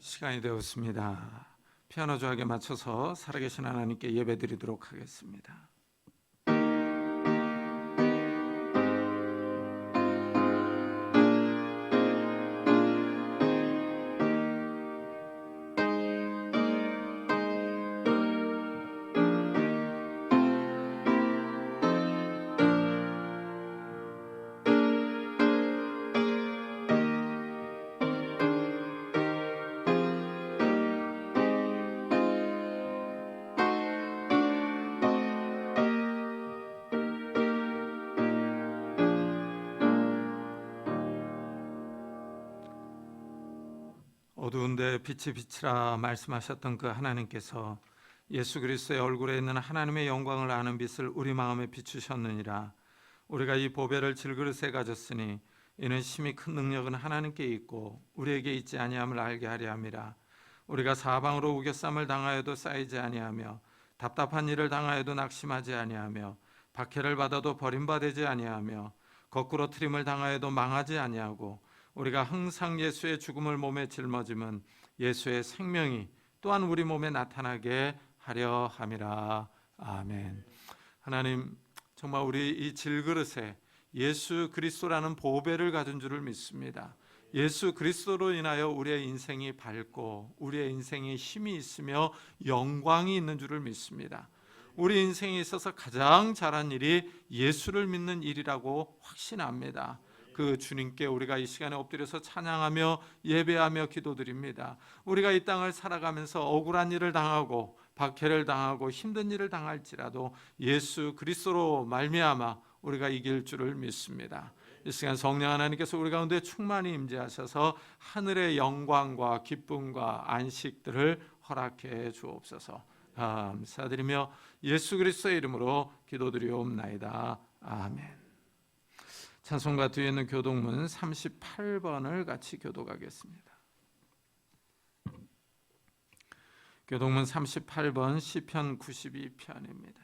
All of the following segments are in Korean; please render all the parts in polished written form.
시간이 되었습니다. 피아노 조각에 맞춰서 살아계신 하나님께 예배드리도록 하겠습니다. 어두운데 빛이 비치라 말씀하셨던 그 하나님께서 예수 그리스도의 얼굴에 있는 하나님의 영광을 아는 빛을 우리 마음에 비추셨느니라. 우리가 이 보배를 질그릇에 가졌으니 이는 심히 큰 능력은 하나님께 있고 우리에게 있지 아니함을 알게 하려 함이라. 우리가 사방으로 우겨쌈을 당하여도 쌓이지 아니하며 답답한 일을 당하여도 낙심하지 아니하며 박해를 받아도 버림받지 아니하며 거꾸로 트림을 당하여도 망하지 아니하고 우리가 항상 예수의 죽음을 몸에 짊어짐은 예수의 생명이 또한 우리 몸에 나타나게 하려 함이라. 아멘. 하나님, 정말 우리 이 질그릇에 예수 그리스도라는 보배를 가진 줄을 믿습니다. 예수 그리스도로 인하여 우리의 인생이 밝고 우리의 인생에 힘이 있으며 영광이 있는 줄을 믿습니다. 우리 인생에 있어서 가장 잘한 일이 예수를 믿는 일이라고 확신합니다. 그 주님께 우리가 이 시간에 엎드려서 찬양하며 예배하며 기도드립니다. 우리가 이 땅을 살아가면서 억울한 일을 당하고 박해를 당하고 힘든 일을 당할지라도 예수 그리스도로 말미암아 우리가 이길 줄을 믿습니다. 이 시간 성령 하나님께서 우리 가운데 충만히 임재하셔서 하늘의 영광과 기쁨과 안식들을 허락해 주옵소서. 감사드리며 예수 그리스도의 이름으로 기도드리옵나이다. 아멘. 찬송가 뒤에 있는 교독문 38번을 같이 교독하겠습니다. 교독문 38번 시편 92편입니다.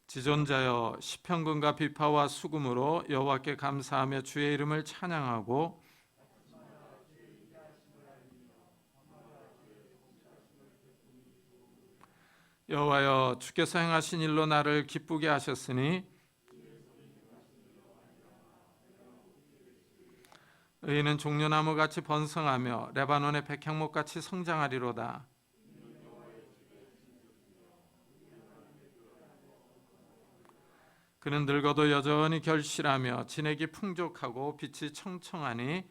지존자여 시편금과 비파와 수금으로 여호와께 감사하며 주의 이름을 찬양하고 여호와여 주께서 행하신 일로 나를 기쁘게 하셨으니 의인은 종려나무같이 번성하며 레바논의 백향목같이 성장하리로다. 그는 늙어도 여전히 결실하며 진액이 풍족하고 빛이 청청하니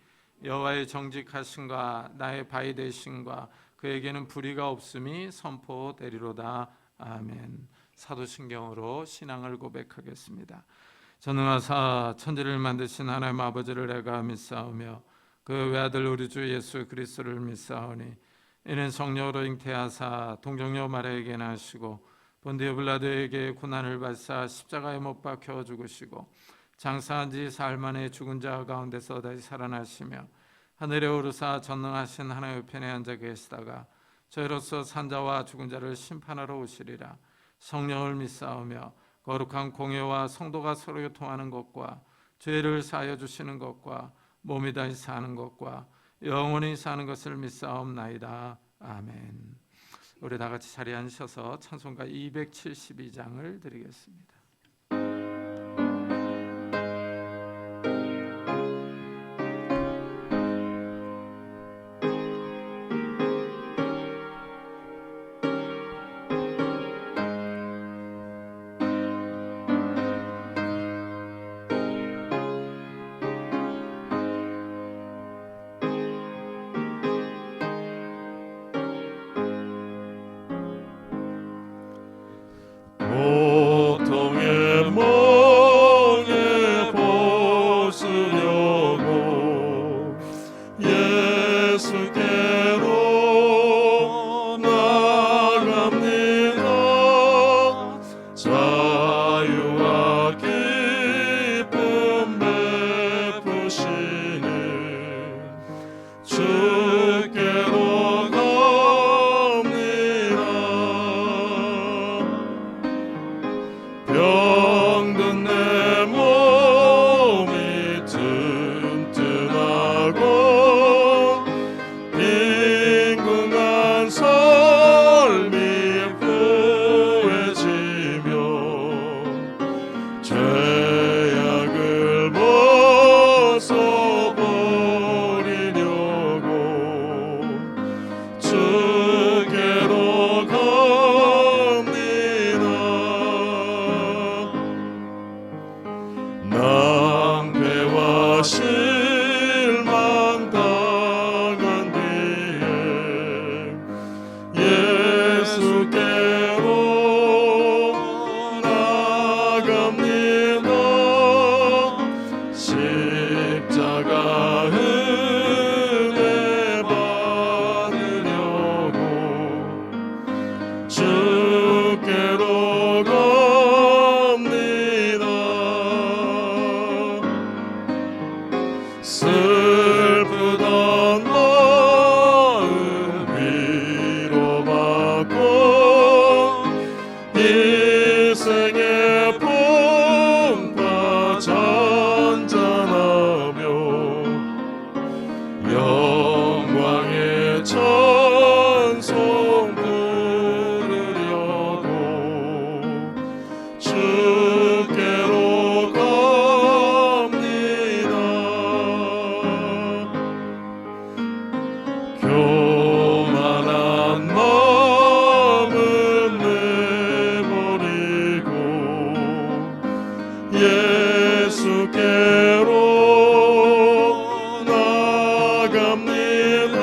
여호와의 정직하심과 나의 바위 되심과 그에게는 불의가 없음이 선포되리로다. 아멘. 사도신경으로 신앙을 고백하겠습니다. 전능하사 천지를 만드신 하나님 아버지를 내가 믿사오며 그 외아들 우리 주 예수 그리스도를 믿사오니 이는 성령으로 잉태하사 동정녀 마리아에게 나시고 본디오 빌라도에게 고난을 받사 십자가에 못 박혀 죽으시고 장사한 지 사흘 만에 죽은 자 가운데서 다시 살아나시며 하늘에 오르사 전능하신 하나님의 편에 앉아 계시다가 저희로서 산자와 죽은 자를 심판하러 오시리라. 성령을 믿사오며 거룩한 공예와 성도가 서로 교통하는 것과 죄를 사하여 주시는 것과 몸이 다시 사는 것과 영원히 사는 것을 믿사옵나이다. 아멘. 우리 다 같이 자리에 앉으셔서 찬송가 272장을 드리겠습니다. 고통의 멍에 벗으려고 예수께로 나갑니다. 자유와 기쁨 베푸시는 주께로 갑니다. 병든 내 몸이 튼튼하고 영광의 찬송 부르려고 주께로 갑니다. 교만한 마음은 내버리고 예수께로 나갑니다.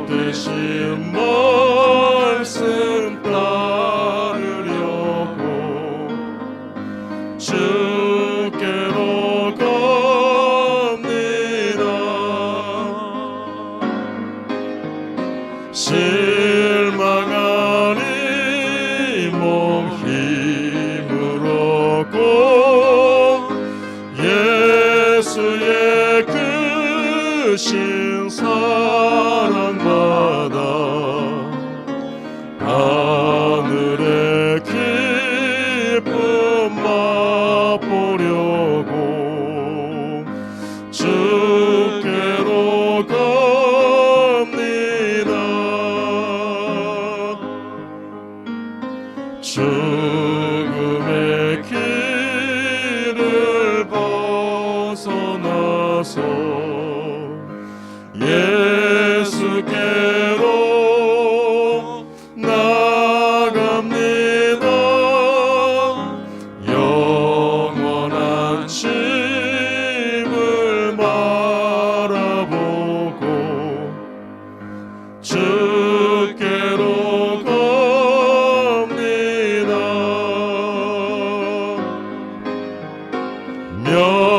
복되신 말씀 따르려고 주께로 갑니다. 실망하니 몸 힘을 얻고 예수의 크신 사랑받아 하늘의 기쁨 맛보려고 주께로 갑니다. 죽음의 길을 벗어나서 예수께로 나갑니다. 영원한 짐을 바라보고 주께로 갑니다.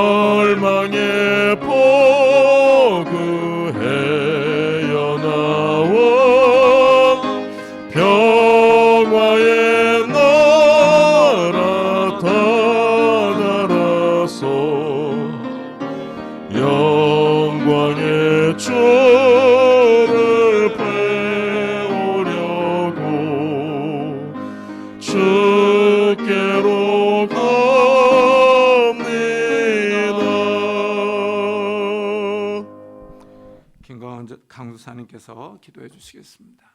멸망의 포구 헤어나와 평화의 나라 다다라서 영광의 주를 배우려고 주께로 갑니다. 김광원 강수사님께서 기도해 주시겠습니다.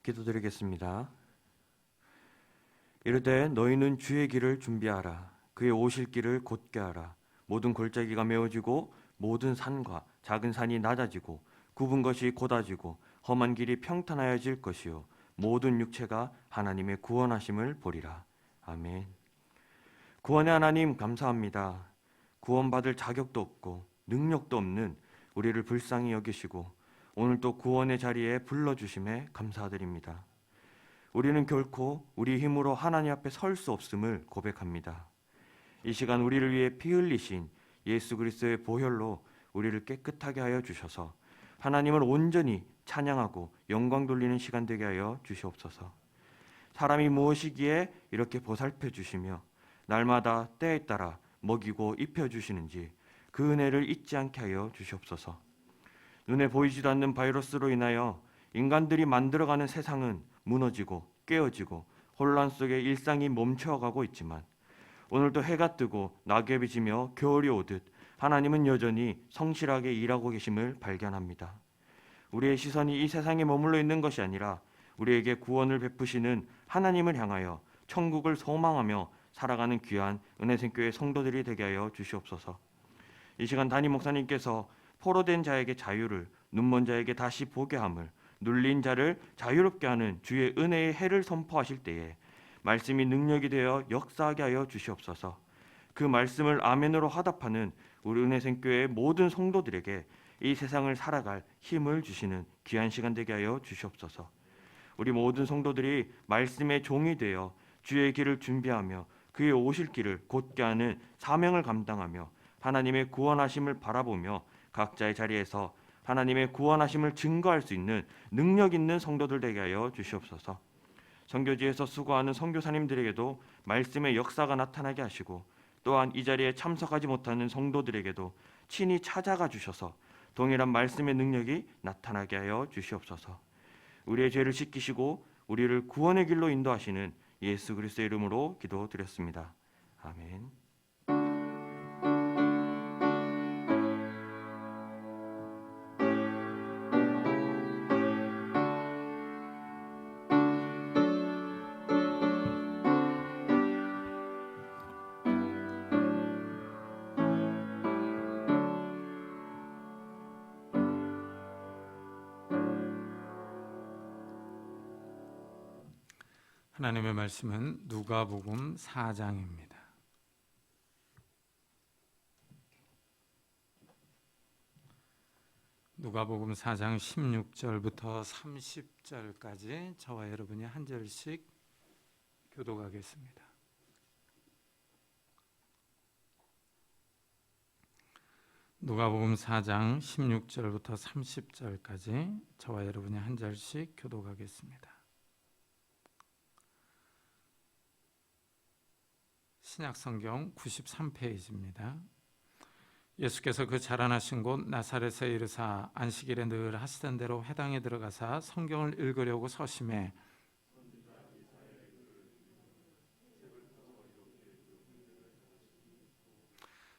기도드리겠습니다. 이르되 너희는 주의 길을 준비하라. 그의 오실 길을 곧게 하라. 모든 골짜기가 메어지고 모든 산과 작은 산이 낮아지고 굽은 것이 곧아지고 험한 길이 평탄하여질 것이요 모든 육체가 하나님의 구원하심을 보리라. 아멘. 구원의 하나님 감사합니다. 구원받을 자격도 없고 능력도 없는 우리를 불쌍히 여기시고 오늘 또 구원의 자리에 불러주심에 감사드립니다. 우리는 결코 우리 힘으로 하나님 앞에 설 수 없음을 고백합니다. 이 시간 우리를 위해 피 흘리신 예수 그리스도의 보혈로 우리를 깨끗하게 하여 주셔서 하나님을 온전히 찬양하고 영광 돌리는 시간 되게 하여 주시옵소서. 사람이 무엇이기에 이렇게 보살펴 주시며 날마다 때에 따라 먹이고 입혀 주시는지 그 은혜를 잊지 않게 하여 주시옵소서. 눈에 보이지도 않는 바이러스로 인하여 인간들이 만들어가는 세상은 무너지고 깨어지고 혼란 속에 일상이 멈춰가고 있지만 오늘도 해가 뜨고 낙엽이 지며 겨울이 오듯 하나님은 여전히 성실하게 일하고 계심을 발견합니다. 우리의 시선이 이 세상에 머물러 있는 것이 아니라 우리에게 구원을 베푸시는 하나님을 향하여 천국을 소망하며 살아가는 귀한 은혜생교회 성도들이 되게 하여 주시옵소서. 이 시간 담임 목사님께서 포로된 자에게 자유를, 눈먼 자에게 다시 보게 함을, 눌린 자를 자유롭게 하는 주의 은혜의 해를 선포하실 때에 말씀이 능력이 되어 역사하게 하여 주시옵소서. 그 말씀을 아멘으로 화답하는 우리 은혜생교회의 모든 성도들에게 이 세상을 살아갈 힘을 주시는 귀한 시간 되게 하여 주시옵소서. 우리 모든 성도들이 말씀의 종이 되어 주의 길을 준비하며 그의 오실 길을 곧게 하는 사명을 감당하며 하나님의 구원하심을 바라보며 각자의 자리에서 하나님의 구원하심을 증거할 수 있는 능력 있는 성도들 되게 하여 주시옵소서. 선교지에서 수고하는 선교사님들에게도 말씀의 역사가 나타나게 하시고 또한 이 자리에 참석하지 못하는 성도들에게도 친히 찾아가 주셔서 동일한 말씀의 능력이 나타나게 하여 주시옵소서. 우리의 죄를 씻기시고 우리를 구원의 길로 인도하시는 예수 그리스도의 이름으로 기도드렸습니다. 아멘. 하나님의 말씀은 누가복음 4장입니다. 누가복음 4장 16절부터 30절까지 저와 여러분이 한 절씩 교독하겠습니다. 누가복음 4장 16절부터 30절까지 저와 여러분이 한 절씩 교독하겠습니다. 신약성경 93페이지입니다. 예수께서 그 자라나신 곳 나사렛에 이르사 안식일에 늘 하시던 대로 회당에 들어가사 성경을 읽으려고 서심해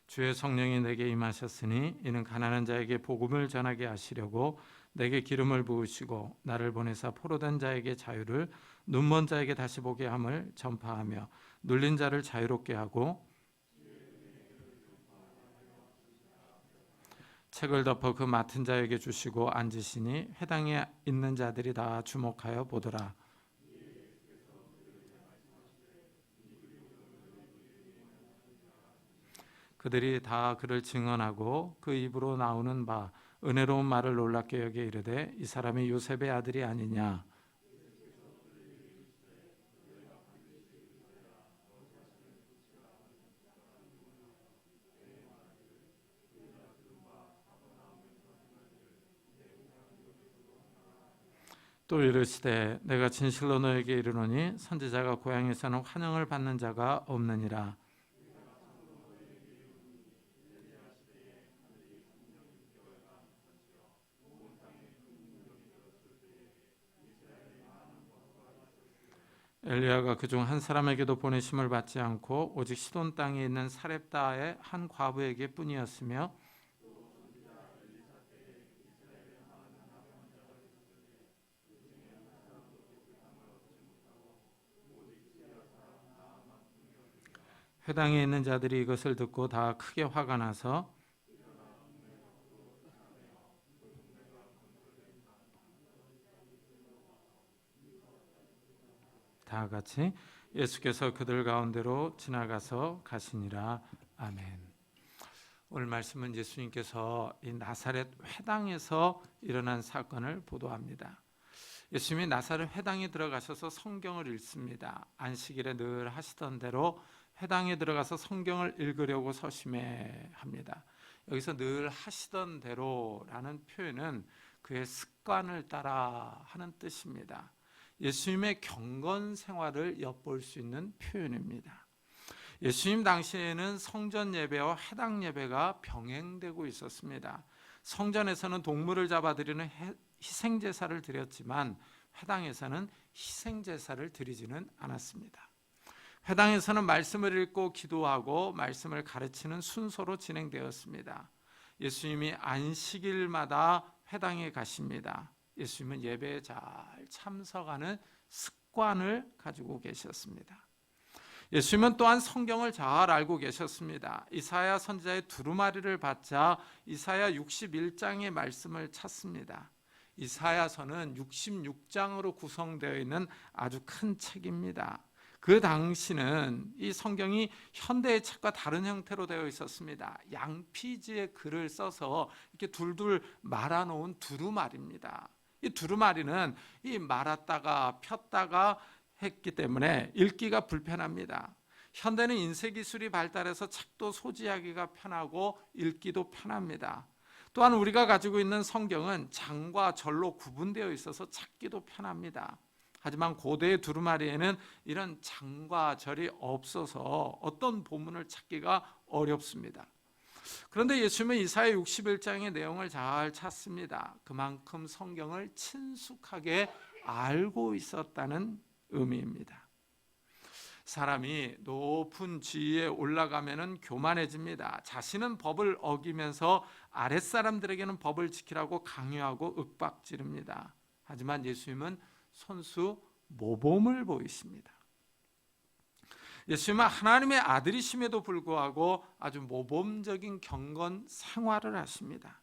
주의 성령이 내게 임하셨으니 이는 가난한 자에게 복음을 전하게 하시려고 내게 기름을 부으시고 나를 보내사 포로된 자에게 자유를 눈먼 자에게 다시 보게 함을 전파하며 눌린 자를 자유롭게 하고 책을 덮어 그 맡은 자에게 주시고 앉으시니 회당에 있는 자들이 다 주목하여 보더라. 그들이 다 그를 증언하고 그 입으로 나오는 바 은혜로운 말을 놀랍게 여겨 이르되 이 사람이 요셉의 아들이 아니냐. 또 이르시되 내가 진실로 너에게 이르노니 선지자가 고향에서는 환영을 받는 자가 없느니라. 엘리야가 그중 한 사람에게도 보내심을 받지 않고 오직 시돈 땅에 있는 사렙다의 한 과부에게 뿐이었으며 회당에 있는 자들이 이것을 듣고 다 크게 화가 나서 다 같이 예수께서 그들 가운데로 지나가서 가시니라. 아멘. 오늘 말씀은 예수님께서 이 나사렛 회당에서 일어난 사건을 보도합니다. 예수님이 나사렛 회당에 들어가셔서 성경을 읽습니다. 안식일에 늘 하시던 대로 회당에 들어가서 성경을 읽으려고 서심해 합니다. 여기서 늘 하시던 대로라는 표현은 그의 습관을 따라 하는 뜻입니다. 예수님의 경건 생활을 엿볼 수 있는 표현입니다. 예수님 당시에는 성전 예배와 회당 예배가 병행되고 있었습니다. 성전에서는 동물을 잡아드리는 희생제사를 드렸지만 회당에서는 희생제사를 드리지는 않았습니다. 회당에서는 말씀을 읽고 기도하고 말씀을 가르치는 순서로 진행되었습니다. 예수님이 안식일마다 회당에 가십니다. 예수님은 예배에 잘 참석하는 습관을 가지고 계셨습니다. 예수님은 또한 성경을 잘 알고 계셨습니다. 이사야 선지자의 두루마리를 받자 이사야 61장의 말씀을 찾습니다. 이사야서는 66장으로 구성되어 있는 아주 큰 책입니다. 그 당시는 이 성경이 현대의 책과 다른 형태로 되어 있었습니다. 양피지의 글을 써서 이렇게 둘둘 말아놓은 두루마리입니다. 이 두루마리는 이 말았다가 폈다가 했기 때문에 읽기가 불편합니다. 현대는 인쇄기술이 발달해서 책도 소지하기가 편하고 읽기도 편합니다. 또한 우리가 가지고 있는 성경은 장과 절로 구분되어 있어서 찾기도 편합니다. 하지만 고대의 두루마리에는 이런 장과 절이 없어서 어떤 본문을 찾기가 어렵습니다. 그런데 예수님은 이사야 61장의 내용을 잘 찾습니다. 그만큼 성경을 친숙하게 알고 있었다는 의미입니다. 사람이 높은 지위에 올라가면은 교만해집니다. 자신은 법을 어기면서 아랫사람들에게는 법을 지키라고 강요하고 윽박지릅니다. 하지만 예수님은 손수 모범을 보이십니다. 예수님은 하나님의 아들이심에도 불구하고 아주 모범적인 경건 생활을 하십니다.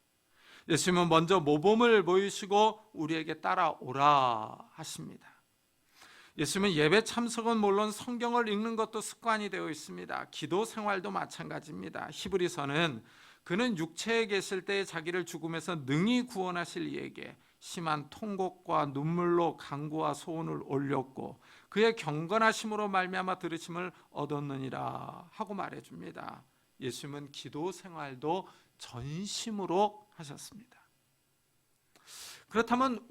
예수님은 먼저 모범을 보이시고 우리에게 따라오라 하십니다. 예수님은 예배 참석은 물론 성경을 읽는 것도 습관이 되어 있습니다. 기도 생활도 마찬가지입니다. 히브리서는 그는 육체에 계실 때에 자기를 죽음에서 능히 구원하실 이에게 심한 통곡과 눈물로 간구와 소원을 올렸고 그의 경건하심으로 말미암아 들으심을 얻었느니라 하고 말해줍니다. 예수님은 기도 생활도 전심으로 하셨습니다. 그렇다면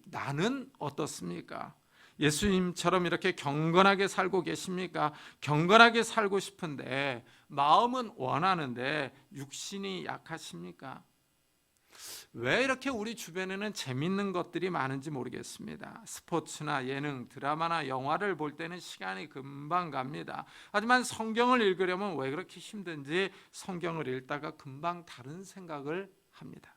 나는 어떻습니까? 예수님처럼 이렇게 경건하게 살고 계십니까? 경건하게 살고 싶은데 마음은 원하는데 육신이 약하십니까? 왜 이렇게 우리 주변에는 재밌는 것들이 많은지 모르겠습니다. 스포츠나 예능, 드라마나 영화를 볼 때는 시간이 금방 갑니다. 하지만 성경을 읽으려면 왜 그렇게 힘든지 성경을 읽다가 금방 다른 생각을 합니다.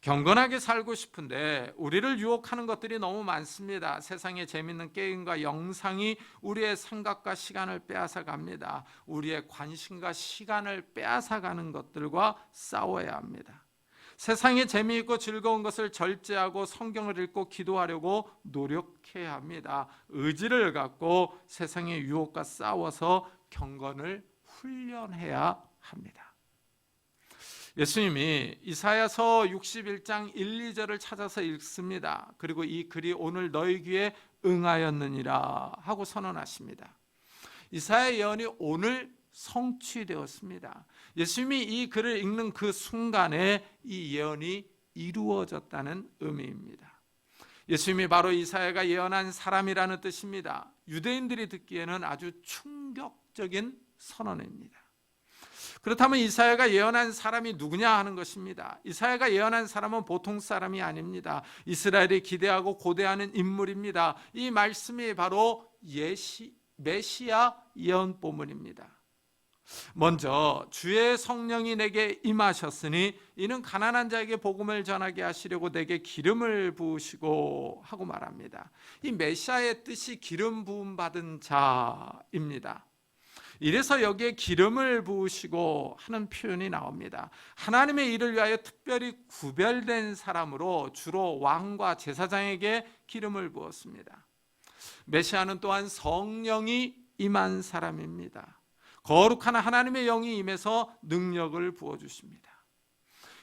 경건하게 살고 싶은데 우리를 유혹하는 것들이 너무 많습니다. 세상의 재밌는 게임과 영상이 우리의 생각과 시간을 빼앗아 갑니다. 우리의 관심과 시간을 빼앗아 가는 것들과 싸워야 합니다. 세상에 재미있고 즐거운 것을 절제하고 성경을 읽고 기도하려고 노력해야 합니다. 의지를 갖고 세상의 유혹과 싸워서 경건을 훈련해야 합니다. 예수님이 이사야서 61장 1, 2절을 찾아서 읽습니다. 그리고 이 글이 오늘 너희 귀에 응하였느니라 하고 선언하십니다. 이사야 예언이 오늘 성취되었습니다. 예수님이 이 글을 읽는 그 순간에 이 예언이 이루어졌다는 의미입니다. 예수님이 바로 이사야가 예언한 사람이라는 뜻입니다. 유대인들이 듣기에는 아주 충격적인 선언입니다. 그렇다면 이사야가 예언한 사람이 누구냐 하는 것입니다. 이사야가 예언한 사람은 보통 사람이 아닙니다. 이스라엘이 기대하고 고대하는 인물입니다. 이 말씀이 바로 메시아 예언보문입니다. 먼저 주의 성령이 내게 임하셨으니 이는 가난한 자에게 복음을 전하게 하시려고 내게 기름을 부으시고 하고 말합니다. 이 메시아의 뜻이 기름 부음 받은 자입니다. 이래서 여기에 기름을 부으시고 하는 표현이 나옵니다. 하나님의 일을 위하여 특별히 구별된 사람으로 주로 왕과 제사장에게 기름을 부었습니다. 메시아는 또한 성령이 임한 사람입니다. 거룩한 하나님의 영이 임해서 능력을 부어주십니다.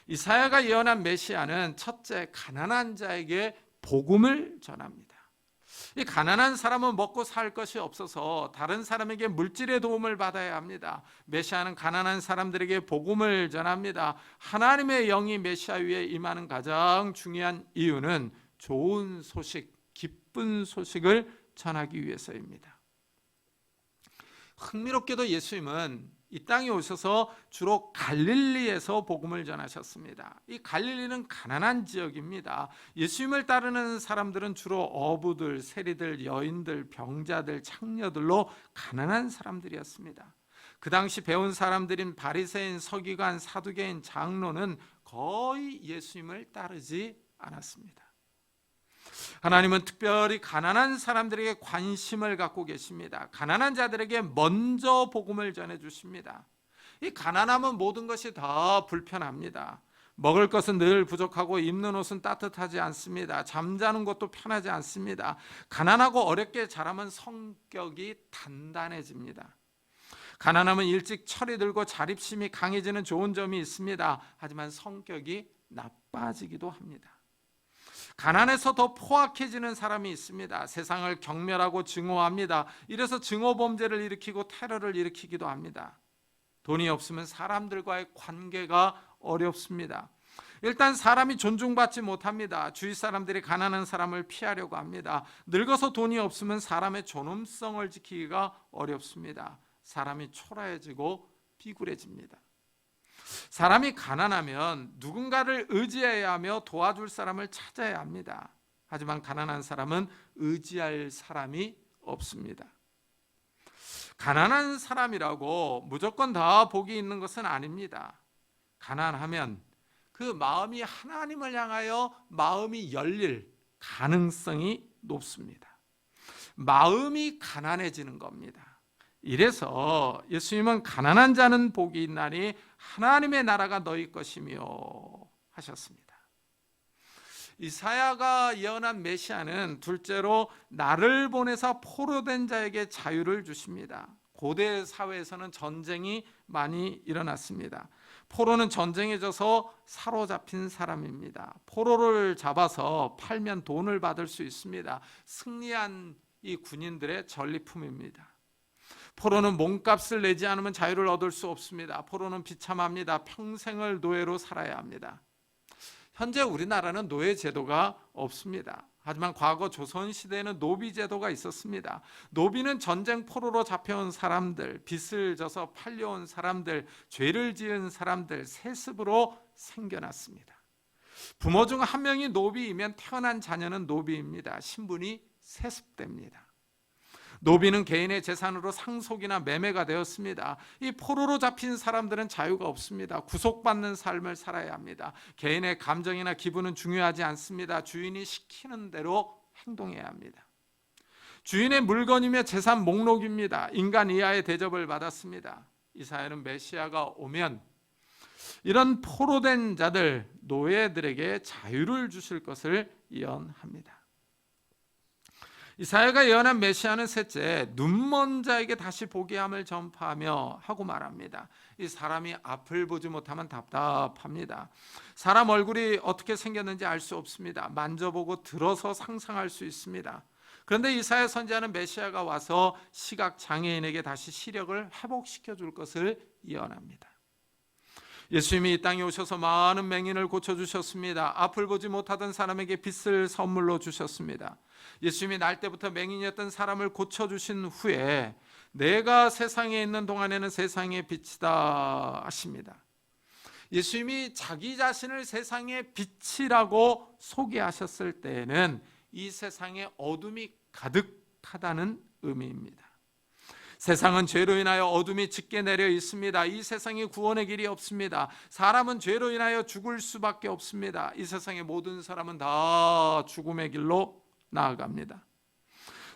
이사야가 예언한 메시아는 첫째, 가난한 자에게 복음을 전합니다. 이 가난한 사람은 먹고 살 것이 없어서 다른 사람에게 물질의 도움을 받아야 합니다. 메시아는 가난한 사람들에게 복음을 전합니다. 하나님의 영이 메시아 위에 임하는 가장 중요한 이유는 좋은 소식, 기쁜 소식을 전하기 위해서입니다. 흥미롭게도 예수님은 이 땅에 오셔서 주로 갈릴리에서 복음을 전하셨습니다. 이 갈릴리는 가난한 지역입니다. 예수님을 따르는 사람들은 주로 어부들, 세리들, 여인들, 병자들, 창녀들로 가난한 사람들이었습니다. 그 당시 배운 사람들인 바리새인, 서기관, 사두개인, 장로는 거의 예수님을 따르지 않았습니다. 하나님은 특별히 가난한 사람들에게 관심을 갖고 계십니다. 가난한 자들에게 먼저 복음을 전해 주십니다. 이 가난하면 모든 것이 다 불편합니다. 먹을 것은 늘 부족하고 입는 옷은 따뜻하지 않습니다. 잠자는 것도 편하지 않습니다. 가난하고 어렵게 자라면 성격이 단단해집니다. 가난하면 일찍 철이 들고 자립심이 강해지는 좋은 점이 있습니다. 하지만 성격이 나빠지기도 합니다. 가난해서 더 포악해지는 사람이 있습니다. 세상을 경멸하고 증오합니다. 이래서 증오범죄를 일으키고 테러를 일으키기도 합니다. 돈이 없으면 사람들과의 관계가 어렵습니다. 일단 사람이 존중받지 못합니다. 주위 사람들이 가난한 사람을 피하려고 합니다. 늙어서 돈이 없으면 사람의 존엄성을 지키기가 어렵습니다. 사람이 초라해지고 비굴해집니다. 사람이 가난하면 누군가를 의지해야 하며 도와줄 사람을 찾아야 합니다. 하지만 가난한 사람은 의지할 사람이 없습니다. 가난한 사람이라고 무조건 다 복이 있는 것은 아닙니다. 가난하면 그 마음이 하나님을 향하여 마음이 열릴 가능성이 높습니다. 마음이 가난해지는 겁니다. 이래서 예수님은 가난한 자는 복이 있나니 하나님의 나라가 너희 것이며 하셨습니다. 이사야가 예언한 메시아는 둘째로 나를 보내사 포로된 자에게 자유를 주십니다. 고대 사회에서는 전쟁이 많이 일어났습니다. 포로는 전쟁에 져서 사로잡힌 사람입니다. 포로를 잡아서 팔면 돈을 받을 수 있습니다. 승리한 이 군인들의 전리품입니다. 포로는 몸값을 내지 않으면 자유를 얻을 수 없습니다. 포로는 비참합니다. 평생을 노예로 살아야 합니다. 현재 우리나라는 노예 제도가 없습니다. 하지만 과거 조선시대에는 노비 제도가 있었습니다. 노비는 전쟁 포로로 잡혀온 사람들, 빚을 져서 팔려온 사람들, 죄를 지은 사람들, 세습으로 생겨났습니다. 부모 중 한 명이 노비이면 태어난 자녀는 노비입니다. 신분이 세습됩니다. 노비는 개인의 재산으로 상속이나 매매가 되었습니다. 이 포로로 잡힌 사람들은 자유가 없습니다. 구속받는 삶을 살아야 합니다. 개인의 감정이나 기분은 중요하지 않습니다. 주인이 시키는 대로 행동해야 합니다. 주인의 물건이며 재산 목록입니다. 인간 이하의 대접을 받았습니다. 이사야는 메시아가 오면 이런 포로된 자들, 노예들에게 자유를 주실 것을 예언합니다. 이사야가 예언한 메시아는 셋째, 눈먼 자에게 다시 보게 함을 전파하며 하고 말합니다. 이 사람이 앞을 보지 못하면 답답합니다. 사람 얼굴이 어떻게 생겼는지 알 수 없습니다. 만져보고 들어서 상상할 수 있습니다. 그런데 이사야 선지자는 메시아가 와서 시각 장애인에게 다시 시력을 회복시켜 줄 것을 예언합니다. 예수님이 이 땅에 오셔서 많은 맹인을 고쳐주셨습니다. 앞을 보지 못하던 사람에게 빛을 선물로 주셨습니다. 예수님이 날 때부터 맹인이었던 사람을 고쳐주신 후에 내가 세상에 있는 동안에는 세상의 빛이다 하십니다. 예수님이 자기 자신을 세상의 빛이라고 소개하셨을 때에는 이 세상에 어둠이 가득하다는 의미입니다. 세상은 죄로 인하여 어둠이 짙게 내려 있습니다. 이 세상에 구원의 길이 없습니다. 사람은 죄로 인하여 죽을 수밖에 없습니다. 이 세상의 모든 사람은 다 죽음의 길로 나아갑니다.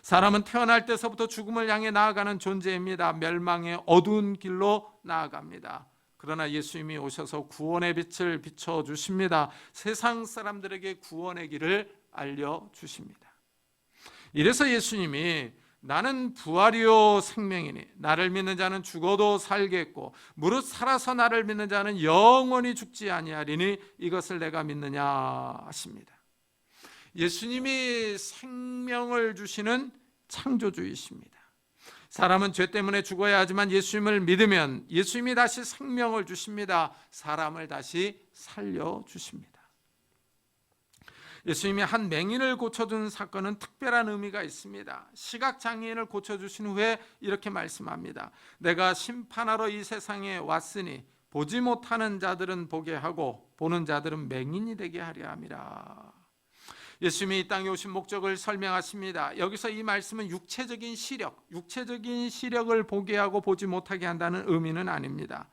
사람은 태어날 때서부터 죽음을 향해 나아가는 존재입니다. 멸망의 어두운 길로 나아갑니다. 그러나 예수님이 오셔서 구원의 빛을 비춰주십니다. 세상 사람들에게 구원의 길을 알려주십니다. 이래서 예수님이 나는 부활이요 생명이니 나를 믿는 자는 죽어도 살겠고 무릇 살아서 나를 믿는 자는 영원히 죽지 아니하리니 이것을 내가 믿느냐 하십니다. 예수님이 생명을 주시는 창조주이십니다. 사람은 죄 때문에 죽어야 하지만 예수님을 믿으면 예수님이 다시 생명을 주십니다. 사람을 다시 살려주십니다. 예수님이 한 맹인을 고쳐준 사건은 특별한 의미가 있습니다. 시각장애인을 고쳐주신 후에 이렇게 말씀합니다. 내가 심판하러 이 세상에 왔으니 보지 못하는 자들은 보게 하고 보는 자들은 맹인이 되게 하려 함이라. 예수님이 이 땅에 오신 목적을 설명하십니다. 여기서 이 말씀은 육체적인 시력을 보게 하고 보지 못하게 한다는 의미는 아닙니다.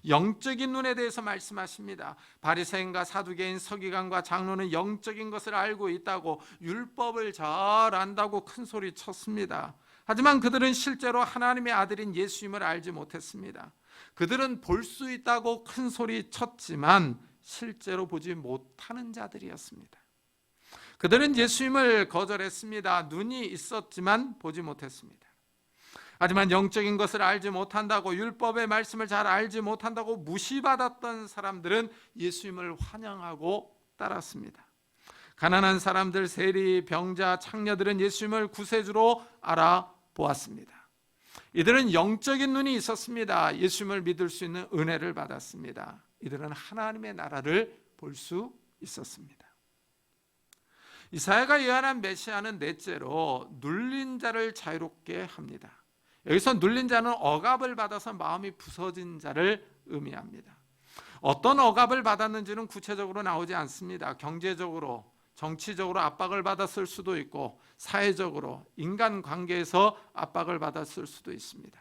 영적인 눈에 대해서 말씀하십니다. 바리새인과 사두개인, 서기관과 장로는 영적인 것을 알고 있다고, 율법을 잘 안다고 큰 소리 쳤습니다. 하지만 그들은 실제로 하나님의 아들인 예수님을 알지 못했습니다. 그들은 볼 수 있다고 큰 소리 쳤지만 실제로 보지 못하는 자들이었습니다. 그들은 예수님을 거절했습니다. 눈이 있었지만 보지 못했습니다. 하지만 영적인 것을 알지 못한다고, 율법의 말씀을 잘 알지 못한다고 무시받았던 사람들은 예수님을 환영하고 따랐습니다. 가난한 사람들, 세리, 병자, 창녀들은 예수님을 구세주로 알아보았습니다. 이들은 영적인 눈이 있었습니다. 예수님을 믿을 수 있는 은혜를 받았습니다. 이들은 하나님의 나라를 볼 수 있었습니다. 이사야가 예언한 메시아는 넷째로 눌린 자를 자유롭게 합니다. 여기서 눌린 자는 억압을 받아서 마음이 부서진 자를 의미합니다. 어떤 억압을 받았는지는 구체적으로 나오지 않습니다. 경제적으로, 정치적으로 압박을 받았을 수도 있고 사회적으로 인간관계에서 압박을 받았을 수도 있습니다.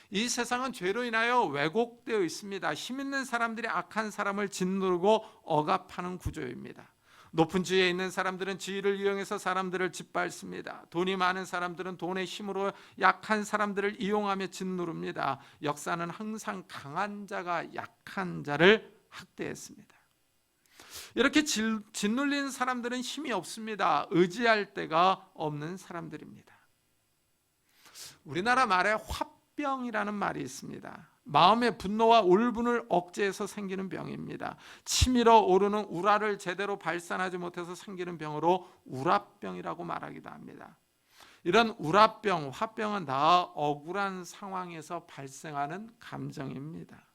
이 세상은 죄로 인하여 왜곡되어 있습니다. 힘 있는 사람들이 악한 사람을 짓누르고 억압하는 구조입니다. 높은 지위에 있는 사람들은 지위를 이용해서 사람들을 짓밟습니다. 돈이 많은 사람들은 돈의 힘으로 약한 사람들을 이용하며 짓누릅니다. 역사는 항상 강한 자가 약한 자를 학대했습니다. 이렇게 짓눌린 사람들은 힘이 없습니다. 의지할 데가 없는 사람들입니다. 우리나라 말에 화병이라는 말이 있습니다. 마음의 분노와 울분을 억제해서 생기는 병입니다. 치밀어 오르는 우라를 제대로 발산하지 못해서 생기는 병으로 우라병이라고 말하기도 합니다. 이런 우라병, 화병은 다 억울한 상황에서 발생하는 감정입니다.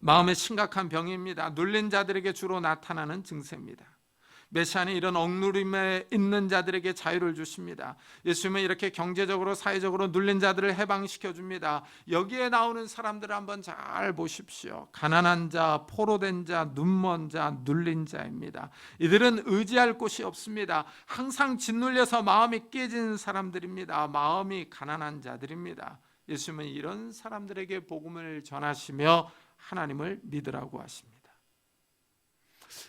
마음의 심각한 병입니다. 눌린 자들에게 주로 나타나는 증세입니다. 메시아는 이런 억누림에 있는 자들에게 자유를 주십니다. 예수님은 이렇게 경제적으로 사회적으로 눌린 자들을 해방시켜 줍니다. 여기에 나오는 사람들을 한번 잘 보십시오. 가난한 자, 포로된 자, 눈먼 자, 눌린 자입니다. 이들은 의지할 곳이 없습니다. 항상 짓눌려서 마음이 깨진 사람들입니다. 마음이 가난한 자들입니다. 예수님은 이런 사람들에게 복음을 전하시며 하나님을 믿으라고 하십니다.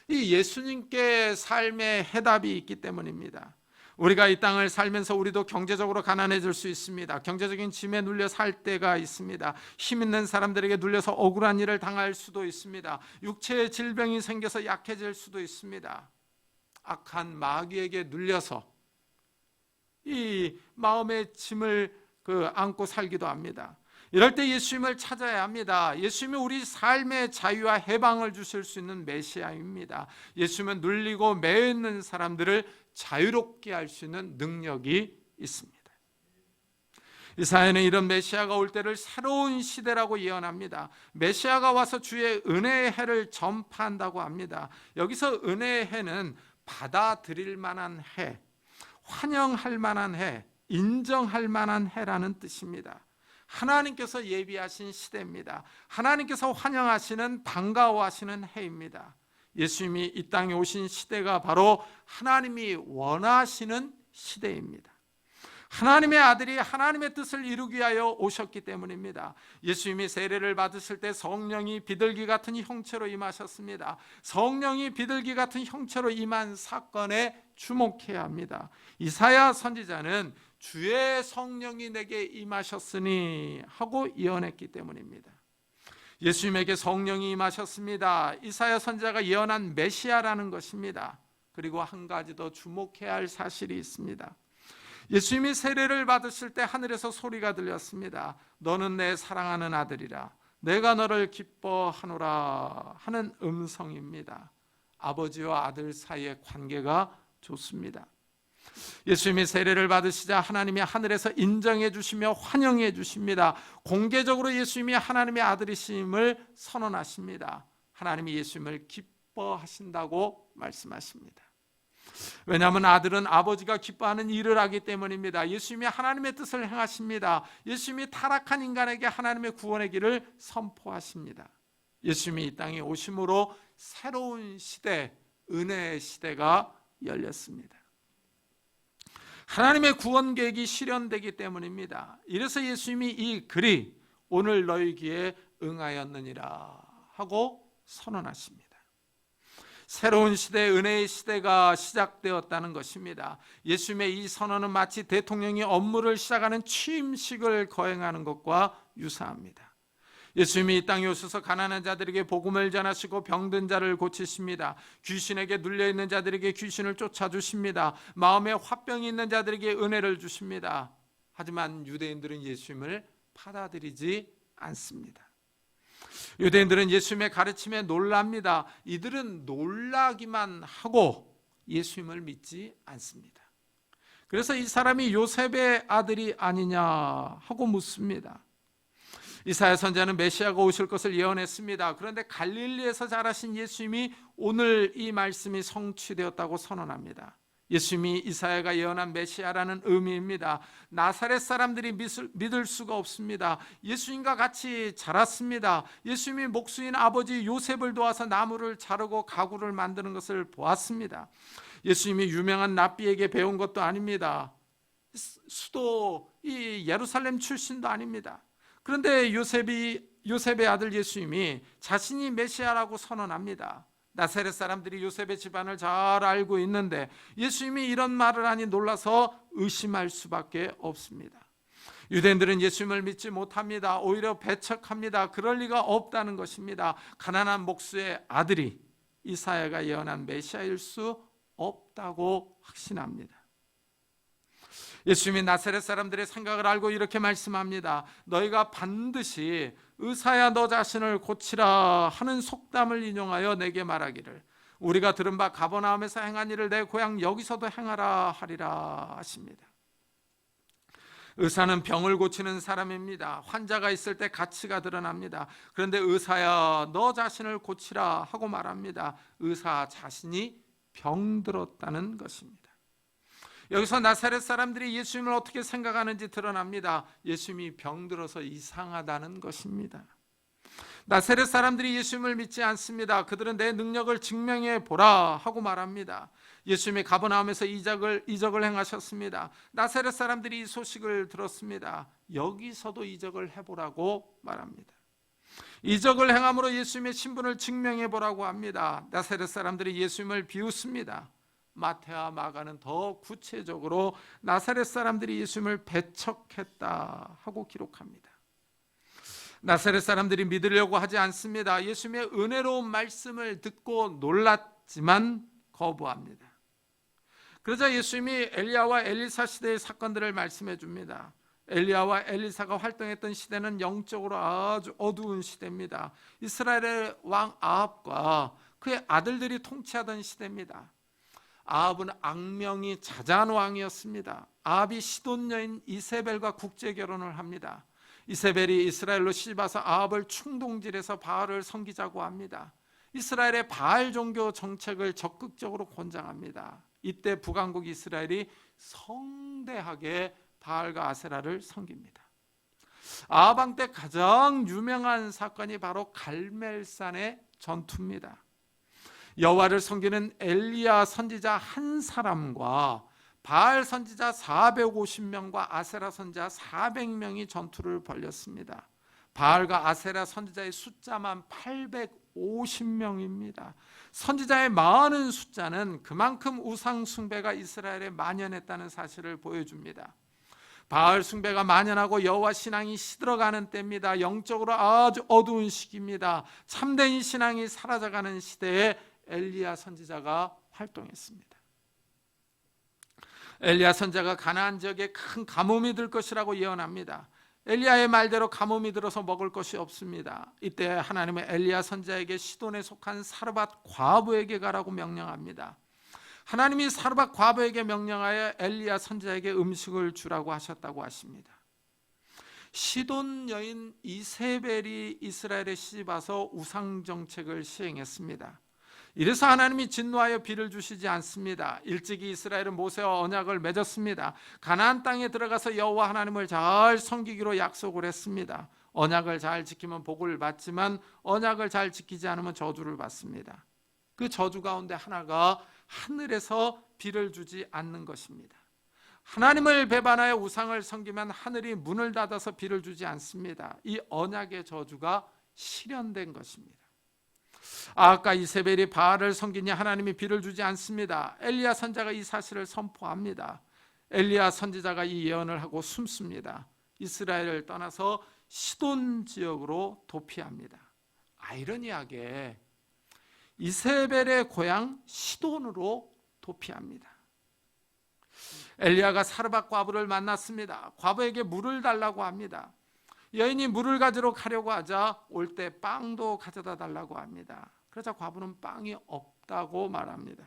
이 예수님께 삶의 해답이 있기 때문입니다. 우리가 이 땅을 살면서 우리도 경제적으로 가난해질 수 있습니다. 경제적인 짐에 눌려 살 때가 있습니다. 힘 있는 사람들에게 눌려서 억울한 일을 당할 수도 있습니다. 육체의 질병이 생겨서 약해질 수도 있습니다. 악한 마귀에게 눌려서 이 마음의 짐을 안고 살기도 합니다. 이럴 때 예수님을 찾아야 합니다. 예수님이 우리 삶의 자유와 해방을 주실 수 있는 메시아입니다. 예수님은 눌리고 매여 있는 사람들을 자유롭게 할 수 있는 능력이 있습니다. 이사야는 이런 메시아가 올 때를 새로운 시대라고 예언합니다. 메시아가 와서 주의 은혜의 해를 전파한다고 합니다. 여기서 은혜의 해는 받아들일 만한 해, 환영할 만한 해, 인정할 만한 해라는 뜻입니다. 하나님께서 예비하신 시대입니다. 하나님께서 환영하시는, 반가워하시는 해입니다. 예수님이 이 땅에 오신 시대가 바로 하나님이 원하시는 시대입니다. 하나님의 아들이 하나님의 뜻을 이루기 위하여 오셨기 때문입니다. 예수님이 세례를 받으실 때 성령이 비둘기 같은 형체로 임하셨습니다. 성령이 비둘기 같은 형체로 임한 사건에 주목해야 합니다. 이사야 선지자는 주의 성령이 내게 임하셨으니 하고 예언했기 때문입니다. 예수님에게 성령이 임하셨습니다. 이사야 선지자가 예언한 메시아라는 것입니다. 그리고 한 가지 더 주목해야 할 사실이 있습니다. 예수님이 세례를 받으실 때 하늘에서 소리가 들렸습니다. 너는 내 사랑하는 아들이라 내가 너를 기뻐하노라 하는 음성입니다. 아버지와 아들 사이의 관계가 좋습니다. 예수님이 세례를 받으시자 하나님이 하늘에서 인정해 주시며 환영해 주십니다. 공개적으로 예수님이 하나님의 아들이심을 선언하십니다. 하나님이 예수님을 기뻐하신다고 말씀하십니다. 왜냐하면 아들은 아버지가 기뻐하는 일을 하기 때문입니다. 예수님이 하나님의 뜻을 행하십니다. 예수님이 타락한 인간에게 하나님의 구원의 길을 선포하십니다. 예수님이 이 땅에 오심으로 새로운 시대, 은혜의 시대가 열렸습니다. 하나님의 구원 계획이 실현되기 때문입니다. 이래서 예수님이 이 글이 오늘 너희 귀에 응하였느니라 하고 선언하십니다. 새로운 시대, 은혜의 시대가 시작되었다는 것입니다. 예수님의 이 선언은 마치 대통령이 업무를 시작하는 취임식을 거행하는 것과 유사합니다. 예수님이 이 땅에 오셔서 가난한 자들에게 복음을 전하시고 병든 자를 고치십니다. 귀신에게 눌려있는 자들에게 귀신을 쫓아주십니다. 마음에 화병이 있는 자들에게 은혜를 주십니다. 하지만 유대인들은 예수님을 받아들이지 않습니다. 유대인들은 예수님의 가르침에 놀랍니다. 이들은 놀라기만 하고 예수님을 믿지 않습니다. 그래서 이 사람이 요셉의 아들이 아니냐 하고 묻습니다. 이사야 선지자는 메시아가 오실 것을 예언했습니다. 그런데 갈릴리에서 자라신 예수님이 오늘 이 말씀이 성취되었다고 선언합니다. 예수님이 이사야가 예언한 메시아라는 의미입니다. 나사렛 사람들이 믿을 수가 없습니다. 예수님과 같이 자랐습니다. 예수님이 목수인 아버지 요셉을 도와서 나무를 자르고 가구를 만드는 것을 보았습니다. 예수님이 유명한 랍비에게 배운 것도 아닙니다. 수도 이 예루살렘 출신도 아닙니다. 그런데 요셉의 아들 예수님이 자신이 메시아라고 선언합니다. 나사렛 사람들이 요셉의 집안을 잘 알고 있는데 예수님이 이런 말을 하니 놀라서 의심할 수밖에 없습니다. 유대인들은 예수님을 믿지 못합니다. 오히려 배척합니다. 그럴 리가 없다는 것입니다. 가난한 목수의 아들이 이사야가 예언한 메시아일 수 없다고 확신합니다. 예수님이 나사렛 사람들의 생각을 알고 이렇게 말씀합니다. 너희가 반드시 의사야 너 자신을 고치라 하는 속담을 인용하여 내게 말하기를 우리가 들은 바 가버나움에서 행한 일을 내 고향 여기서도 행하라 하리라 하십니다. 의사는 병을 고치는 사람입니다. 환자가 있을 때 가치가 드러납니다. 그런데 의사야 너 자신을 고치라 하고 말합니다. 의사 자신이 병들었다는 것입니다. 여기서 나사렛 사람들이 예수님을 어떻게 생각하는지 드러납니다. 예수님이 병들어서 이상하다는 것입니다. 나사렛 사람들이 예수님을 믿지 않습니다. 그들은 내 능력을 증명해 보라 하고 말합니다. 예수님이 가버나움에서 이적을 행하셨습니다. 나사렛 사람들이 이 소식을 들었습니다. 여기서도 이적을 해보라고 말합니다. 이적을 행함으로 예수님의 신분을 증명해 보라고 합니다. 나사렛 사람들이 예수님을 비웃습니다. 마태와 마가는 더 구체적으로 나사렛 사람들이 예수님을 배척했다 하고 기록합니다. 나사렛 사람들이 믿으려고 하지 않습니다. 예수님의 은혜로운 말씀을 듣고 놀랐지만 거부합니다. 그러자 예수님이 엘리야와 엘리사 시대의 사건들을 말씀해 줍니다. 엘리야와 엘리사가 활동했던 시대는 영적으로 아주 어두운 시대입니다. 이스라엘의 왕 아합과 그의 아들들이 통치하던 시대입니다. 아합은 악명이 자자한 왕이었습니다. 아합이 시돈 여인 이세벨과 국제 결혼을 합니다. 이세벨이 이스라엘로 시집와서 아합을 충동질해서 바알을 섬기자고 합니다. 이스라엘의 바알 종교 정책을 적극적으로 권장합니다. 이때 북왕국 이스라엘이 성대하게 바알과 아세라를 섬깁니다. 아합 왕 때 가장 유명한 사건이 바로 갈멜산의 전투입니다. 여호와를 섬기는 엘리야 선지자 한 사람과 바알 선지자 450명과 아세라 선지자 400명이 전투를 벌였습니다. 바알과 아세라 선지자의 숫자만 850명입니다. 선지자의 많은 숫자는 그만큼 우상 숭배가 이스라엘에 만연했다는 사실을 보여줍니다. 바알 숭배가 만연하고 여호와 신앙이 시들어가는 때입니다. 영적으로 아주 어두운 시기입니다. 참된 신앙이 사라져가는 시대에 엘리야 선지자가 활동했습니다. 엘리야 선지자가 가나안 지역에 큰 가뭄이 들 것이라고 예언합니다. 엘리야의 말대로 가뭄이 들어서 먹을 것이 없습니다. 이때 하나님은 엘리야 선지자에게 시돈에 속한 사르밧 과부에게 가라고 명령합니다. 하나님이 사르밧 과부에게 명령하여 엘리야 선지자에게 음식을 주라고 하셨다고 하십니다. 시돈 여인 이세벨이 이스라엘에 시집와서 우상 정책을 시행했습니다. 이래서 하나님이 진노하여 비를 주시지 않습니다. 일찍이 이스라엘은 모세와 언약을 맺었습니다. 가나안 땅에 들어가서 여호와 하나님을 잘 섬기기로 약속을 했습니다. 언약을 잘 지키면 복을 받지만 언약을 잘 지키지 않으면 저주를 받습니다. 그 저주 가운데 하나가 하늘에서 비를 주지 않는 것입니다. 하나님을 배반하여 우상을 섬기면 하늘이 문을 닫아서 비를 주지 않습니다. 이 언약의 저주가 실현된 것입니다. 아합과 이세벨이 바알을 섬기니 하나님이 비를 주지 않습니다. 엘리야 선지자가 이 사실을 선포합니다. 엘리야 선지자가 이 예언을 하고 숨습니다. 이스라엘을 떠나서 시돈 지역으로 도피합니다. 아이러니하게 이세벨의 고향 시돈으로 도피합니다. 엘리야가 사르밧 과부를 만났습니다. 과부에게 물을 달라고 합니다. 여인이 물을 가지러 가려고 하자 올 때 빵도 가져다 달라고 합니다. 그러자 과부는 빵이 없다고 말합니다.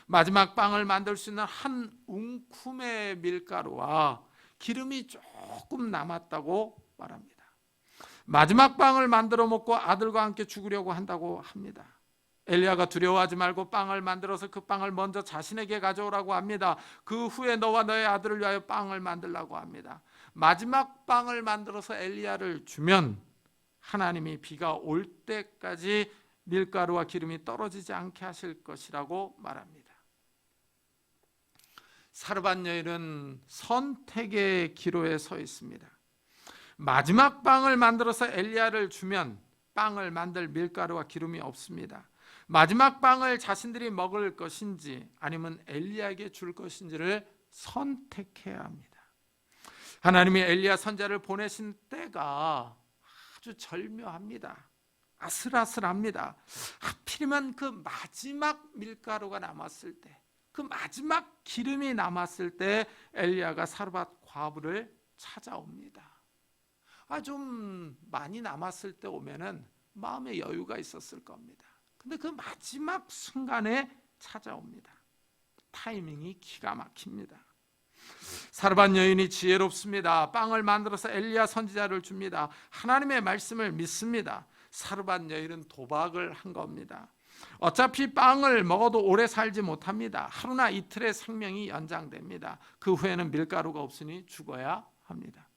마지막 빵을 만들 수 있는 한 웅큼의 밀가루와 기름이 조금 남았다고 말합니다. 마지막 빵을 만들어 먹고 아들과 함께 죽으려고 한다고 합니다. 엘리야가 두려워하지 말고 빵을 만들어서 그 빵을 먼저 자신에게 가져오라고 합니다. 그 후에 너와 너의 아들을 위하여 빵을 만들라고 합니다. 마지막 빵을 만들어서 엘리야를 주면 하나님이 비가 올 때까지 밀가루와 기름이 떨어지지 않게 하실 것이라고 말합니다. 사르밧 여인은 선택의 기로에 서 있습니다. 마지막 빵을 만들어서 엘리야를 주면 빵을 만들 밀가루와 기름이 없습니다. 마지막 빵을 자신들이 먹을 것인지 아니면 엘리야에게 줄 것인지를 선택해야 합니다. 하나님이 엘리야 선지자를 보내신 때가 아주 절묘합니다. 아슬아슬합니다. 하필이면 그 마지막 밀가루가 남았을 때, 그 마지막 기름이 남았을 때 엘리야가 사르밧 과부를 찾아옵니다. 좀 많이 남았을 때 오면은 마음에 여유가 있었을 겁니다. 근데 그 마지막 순간에 찾아옵니다. 타이밍이 기가 막힙니다. 사르밧 여인이 지혜롭습니다. 빵을 만들어서 엘리야 선지자를 줍니다. 하나님의 말씀을 믿습니다. 사르밧 여인은 도박을 한 겁니다. 어차피 빵을 먹어도 오래 살지 못합니다. 하루나 이틀의 생명이 연장됩니다. 그 후에는 밀가루가 없으니 죽어야 합니다.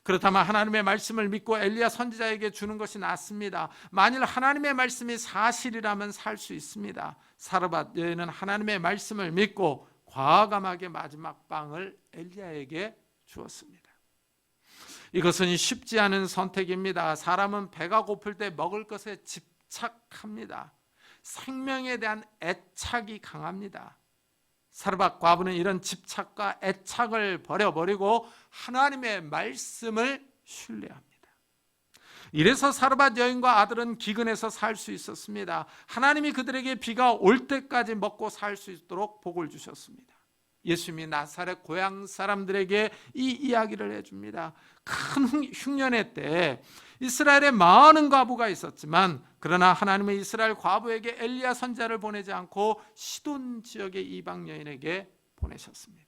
그렇다면 하나님의 말씀을 믿고 엘리야 선지자에게 주는 것이 낫습니다. 만일 하나님의 말씀이 사실이라면 살 수 있습니다. 사르밧 여인은 하나님의 말씀을 믿고 과감하게 마지막 빵을 엘리야에게 주었습니다. 이것은 쉽지 않은 선택입니다. 사람은 배가 고플 때 먹을 것에 집착합니다. 생명에 대한 애착이 강합니다. 사르밧 과부는 이런 집착과 애착을 버려버리고 하나님의 말씀을 신뢰합니다. 이래서 사르밧 여인과 아들은 기근해서 살 수 있었습니다. 하나님이 그들에게 비가 올 때까지 먹고 살 수 있도록 복을 주셨습니다. 예수님이 나사렛 고향 사람들에게 이 이야기를 해줍니다. 큰 흉년의 때 이스라엘에 많은 과부가 있었지만 그러나 하나님은 이스라엘 과부에게 엘리야 선지자를 보내지 않고 시돈 지역의 이방 여인에게 보내셨습니다.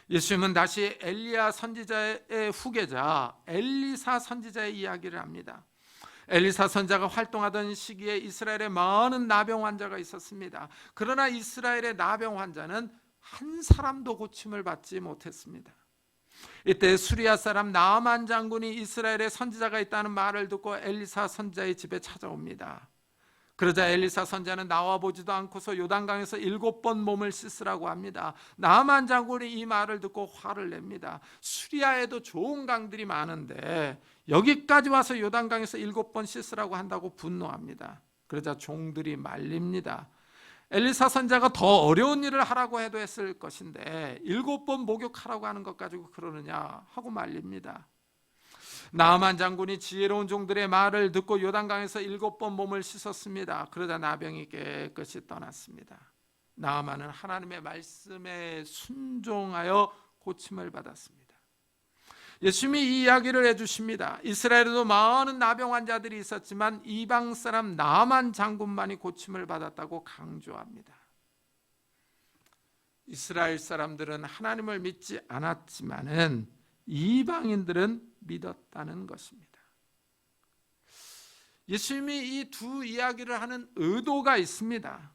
예수님은 다시 엘리야 선지자의 후계자 엘리사 선지자의 이야기를 합니다. 엘리사 선지자가 활동하던 시기에 이스라엘에 많은 나병 환자가 있었습니다. 그러나 이스라엘의 나병 환자는 한 사람도 고침을 받지 못했습니다. 이때 수리아 사람 나아만 장군이 이스라엘에 선지자가 있다는 말을 듣고 엘리사 선지자의 집에 찾아옵니다. 그러자 엘리사 선지자는 나와보지도 않고서 요단강에서 7번 몸을 씻으라고 합니다. 나아만 장군이 이 말을 듣고 화를 냅니다. 수리아에도 좋은 강들이 많은데 여기까지 와서 요단강에서 7번 씻으라고 한다고 분노합니다. 그러자 종들이 말립니다. 엘리사 선지자가 더 어려운 일을 하라고 해도 했을 것인데 7번 목욕하라고 하는 것 가지고 그러느냐 하고 말립니다. 나아만 장군이 지혜로운 종들의 말을 듣고 요단강에서 7번 몸을 씻었습니다. 그러자 나병이 깨끗이 떠났습니다. 나아만은 하나님의 말씀에 순종하여 고침을 받았습니다. 예수님이 이 이야기를 해주십니다. 이스라엘에도 많은 나병 환자들이 있었지만 이방 사람 나아만 장군만이 고침을 받았다고 강조합니다. 이스라엘 사람들은 하나님을 믿지 않았지만은 이방인들은 믿었다는 것입니다. 예수님이 이 두 이야기를 하는 의도가 있습니다.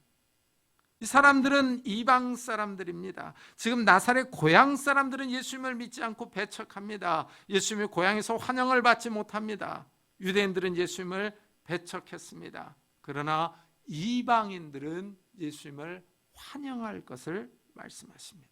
이 사람들은 이방 사람들입니다. 지금 나사렛 고향 사람들은 예수님을 믿지 않고 배척합니다. 예수님의 고향에서 환영을 받지 못합니다. 유대인들은 예수님을 배척했습니다. 그러나 이방인들은 예수님을 환영할 것을 말씀하십니다.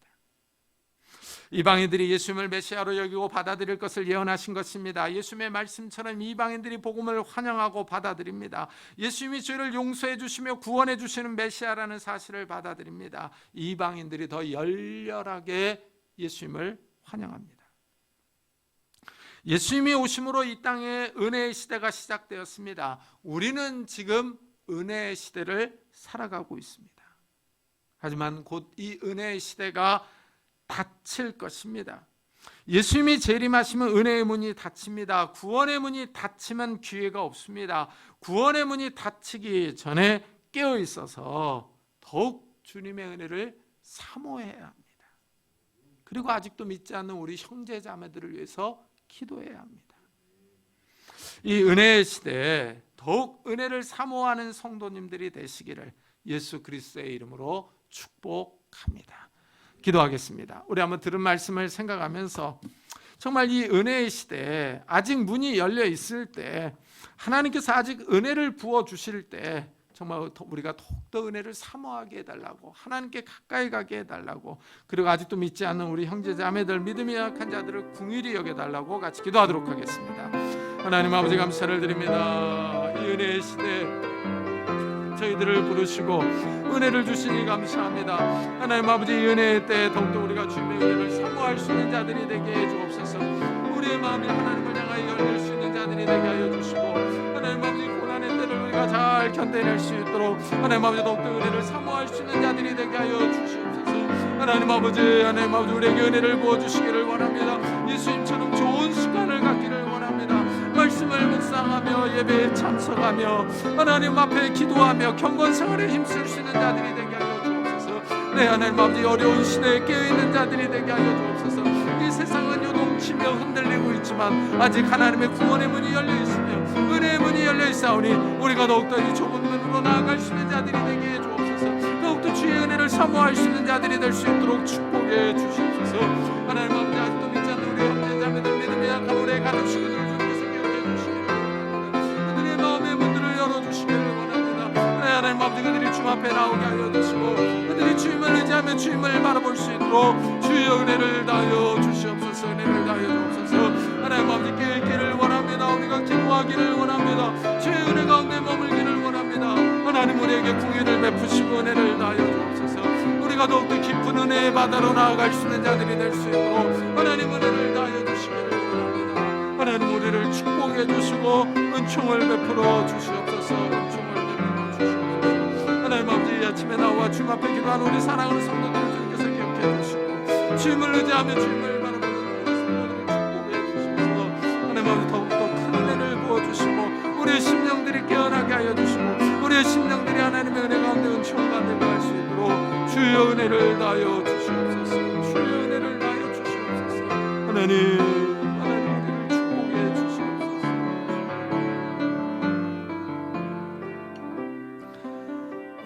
이방인들이 예수님을 메시아로 여기고 받아들일 것을 예언하신 것입니다. 예수님의 말씀처럼 이방인들이 복음을 환영하고 받아들입니다. 예수님이 죄를 용서해 주시며 구원해 주시는 메시아라는 사실을 받아들입니다. 이방인들이 더 열렬하게 예수님을 환영합니다. 예수님이 오심으로 이 땅에 은혜의 시대가 시작되었습니다. 우리는 지금 은혜의 시대를 살아가고 있습니다. 하지만 곧 이 은혜의 시대가 닫힐 것입니다. 예수님이 재림하시면 은혜의 문이 닫힙니다. 구원의 문이 닫히면 기회가 없습니다. 구원의 문이 닫히기 전에 깨어 있어서 더욱 주님의 은혜를 사모해야 합니다. 그리고 아직도 믿지 않는 우리 형제 자매들을 위해서 기도해야 합니다. 이 은혜의 시대에 더욱 은혜를 사모하는 성도님들이 되시기를 예수 그리스도의 이름으로 축복합니다. 기도하겠습니다. 우리 한번 들은 말씀을 생각하면서 정말 이 은혜의 시대에 아직 문이 열려 있을 때, 하나님께서 아직 은혜를 부어 주실 때 정말 우리가 더욱더 은혜를 사모하게 해달라고, 하나님께 가까이 가게 해달라고, 그리고 아직도 믿지 않는 우리 형제 자매들, 믿음이 약한 자들을 긍휼히 여겨달라고 같이 기도하도록 하겠습니다. 하나님 아버지, 감사를 드립니다. 이 은혜의 시대 저희들을 부르시고 은혜를 주시니 감사합니다. 하나님 아버지, 이 은혜의 때 더욱더 우리가 주님의 은혜를 사모할 수 있는 자들이 되게 해 주옵소서. 우리의 마음이 하나님을 향하여 열릴 수 있는 자들이 되게 하여 주시고, 하나님 아버지, 고난의 때를 우리가 잘 견뎌낼 수 있도록 하나님 아버지 더욱더 은혜를 사모할 수 있는 자들이 되게 하여 주시옵소서. 하나님 아버지, 우리에게 은혜를 부어주시기를 원합니다. 예수님처럼 좋은 습관을 갖기를 원합니다. 말씀을 묵상하며 예배에 참석하며 하나님 앞에 기도하며 경건 생활에 힘쓸 수 있는 자들이 되게 하여 주옵소서. 네, 하나님 아버지, 어려운 시대에 깨어있는 자들이 되게 하여 주옵소서. 이 세상은 요동치며 흔들리고 있지만 아직 하나님의 구원의 문이 열려 있으며 은혜의 문이 열려 있사오니 우리가 더욱더 이 좁은 문으로 나아갈 수 있는 자들이 되게 해 주옵소서. 더욱더 주의 은혜를 사모할 수 있는 자들이 될 수 있도록 축복해 주시옵소서. 하나님 아버지, 아직도 믿지 않는 우리 형제 자매들, 믿음이 약한 우리의 가족 식구들 주님께서 기억해 주시기를 원합니다. 그들의 마음의 문들을 열어주시기를 원합니다. 네, 하나님 아버지, 그들이 주님 앞에 나오게 하여 주시고 그들이 주님을 의지하며 주님을 바라볼 수 있도록 주의 은혜를 다하여 주시옵소서. 은혜를 다하여 주옵소서. 하나님 아버지, 깨있기를 원합니다. 우리가 기도하기를 원합니다. 주의 은혜 가운데 머물기를 원합니다. 하나님, 우리에게 궁유를 베푸시고 은혜를 다하여 주옵소서. 우리가 더욱더 깊은 은혜의 바다로 나아갈 수 있는 자들이 될 수 있도록 하나님 은혜를 다하여 주시기를 원합니다. 하나님, 우리를 축복해 주시고 은총을 베풀어 주시옵소서. 은총을 베풀어 주시옵소서. 하나님 아버지, 아침에 나와 주님 앞에 기도하는 우리 사랑하는 성도들을 주님께서 기억해 주시고 주님을 의지하며 주님을 바라보는 우리 성도들을 축복해 주시옵소서. 하나님 아버지, 더욱더 큰 은혜를 부어주시고 우리의 심령들이 깨어나게 하여 주시고 우리의 심령들이 하나님의 은혜 가운데 은총 가운데 갈 수 있도록 주의 은혜를 다하여 주시옵소서. 주의 은혜를 다하여 주시옵소서. 하나님, 우리를 축복해 주시옵소서.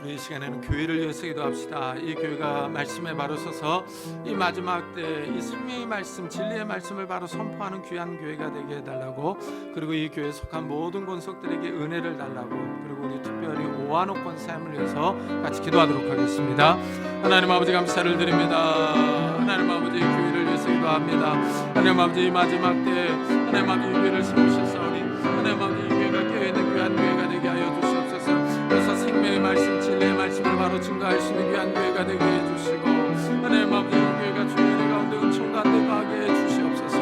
우리 이 시간에는 교회를 위해서 기도합시다. 이 교회가 말씀에 바로 서서 이 마지막 때 이 생명의 말씀, 진리의 말씀을 바로 선포하는 귀한 교회가 되게 해달라고, 그리고 이 교회에 속한 모든 권속들에게 은혜를 달라고, 그리고 우리 특별히 오한옥 권사님을 위해서 같이 기도하도록 하겠습니다. 하나님 아버지, 감사를 드립니다. 하나님 아버지, 교회를 위해서 기도합니다. 하나님 아버지, 이 마지막 때 하나님 아버지, 이 교회를 세우셨사오니 하나님 아버지, 이 교회가 깨어있는 귀한 교회가 되게 하여 주시옵소서. 그래서 생명의 말씀, 진리의 말씀을 바로 증거할 수 있는 귀한 교회가 되게 해주시고, 하나님 아버지, 이 교회가 주의 은혜 가운데 은총 가운데 가게 해주시옵소서.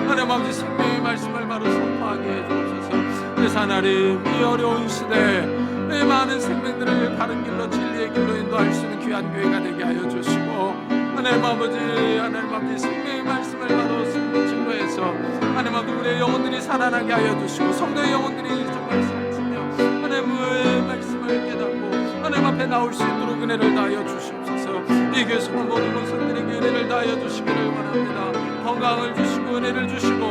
하나님 아버지, 생명의 말씀을 바로 선포하게 해주옵소서. 그래서 하나님, 이 어려운 시대에 많은 생명들을 바른 길로, 진리의 길로 인도할 수 있는 귀한 교회가 되게 하여 주시고, 하나님 아버지, 생명의 말씀을 바로 증거해서 하나님 아버지, 우리의 영혼들이 살아나게 하여 주시고 성도의 영혼들이 정말 살찌며 하나님의 말씀을 깨닫고 하나님 앞에 나올 수 있도록 은혜를 다하여 주시옵소서. 이 교회 속한 모든 권속들에게 은혜를 다하여 주시기를 원합니다. 건강을 주시고 은혜를 주시고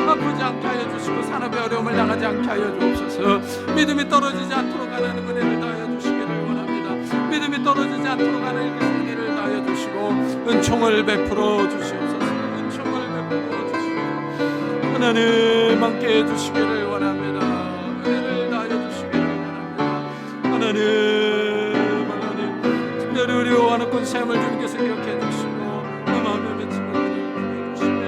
아프지 않게 하여 주시고 산업의 어려움을 당하지 않게 하여 주옵소서. 믿음이 떨어지지 않도록 하나님 은혜를 다하여 주시기를 원합니다. 믿음이 떨어지지 않도록 하나님 은혜를 다하여 주시고 은총을 베풀어 주시옵소서. 은총을 베풀어 주시고 하나님 함께 해주시기를 원합니다. 은혜를 다하여 주시기를 원합니다. 하나님, 특별히 우리 오한옥 권사님을 주님께서 기억해 주시고 마음의 미침을 주시며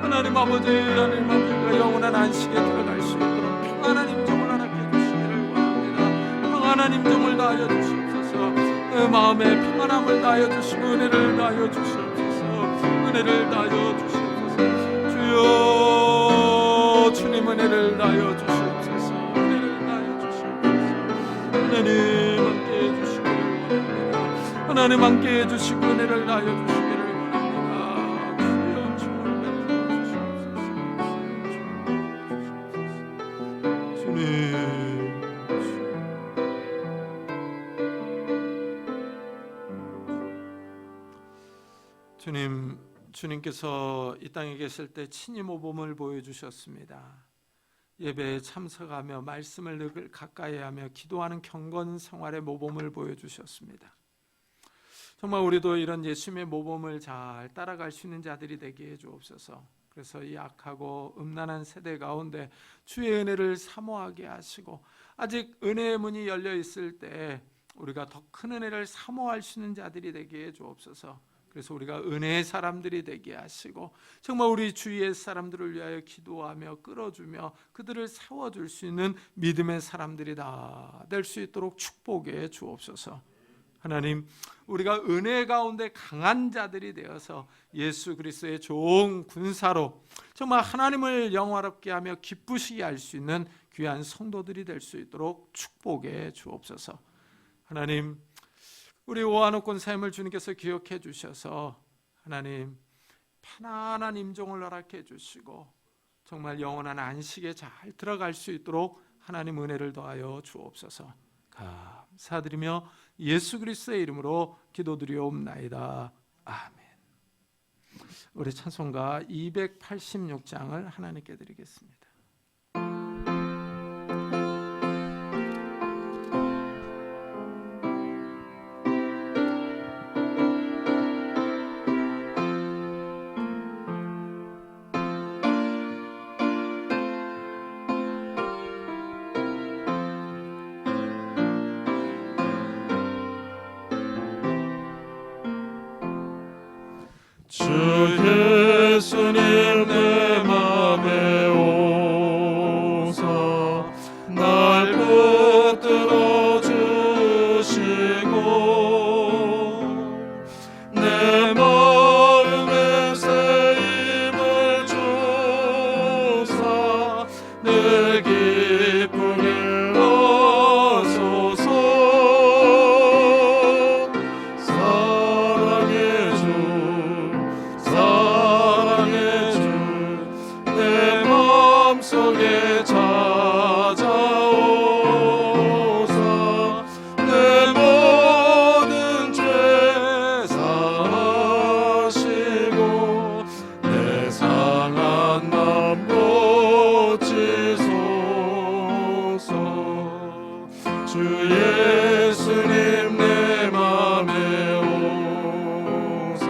하나님 아버지가 영원한 안식에 들어갈 수 있도록 평안한 임종을 허락해 주시기를 원합니다. 평안한 임종을 다하여 주시옵소서. 마음의 평안함을 다하여 주시고 은혜를 다하여 주시옵소서. 은혜를 다하여 주시옵소서. 주여, 주님 은혜를 다하여 주시옵소서. 은혜를 다하여 주시옵소서. 하나님 함께 해주시기를 원합니다. 하나님 함께 해주시고 은혜를 다하여 주시기를 원합니다. 주여, 주님을 베풀어 주시옵소서. 주님, 주님께서 이 땅에 계실 때 친히 모범을 보여주셨습니다. 예배에 참석하며 말씀을 늘 가까이 하며 기도하는 경건 생활의 모범을 보여주셨습니다. 정말 우리도 이런 예수님의 모범을 잘 따라갈 수 있는 자들이 되게 해주옵소서. 그래서 이 악하고 음란한 세대 가운데 주의 은혜를 사모하게 하시고, 아직 은혜의 문이 열려 있을 때 우리가 더 큰 은혜를 사모할 수 있는 자들이 되게 해주옵소서. 그래서 우리가 은혜의 사람들이 되게 하시고, 정말 우리 주위의 사람들을 위하여 기도하며 끌어주며 그들을 세워줄 수 있는 믿음의 사람들이 다 될 수 있도록 축복해 주옵소서. 하나님, 우리가 은혜 가운데 강한 자들이 되어서 예수 그리스도의 좋은 군사로 정말 하나님을 영화롭게 하며 기쁘시게 할 수 있는 귀한 성도들이 될 수 있도록 축복해 주옵소서. 하나님, 우리 오한옥군 삶을 주님께서 기억해 주셔서 하나님 편안한 임종을 허락해 주시고 정말 영원한 안식에 잘 들어갈 수 있도록 하나님 은혜를 더하여 주옵소서. 감사드리며 예수 그리스도의 이름으로 기도드리옵나이다. 아멘. 우리 찬송가 286장을 하나님께 드리겠습니다. 주 예수님 내 맘에 오사 날 붙들어 주시고 내 마음에 새 힘을 주사 늘 기쁘게 하소서. 사랑의 주 내 맘속에 찾아오사 내 모든 죄 사하시고 내 상한 맘 고치소서. 주 예수님 내 맘에 오사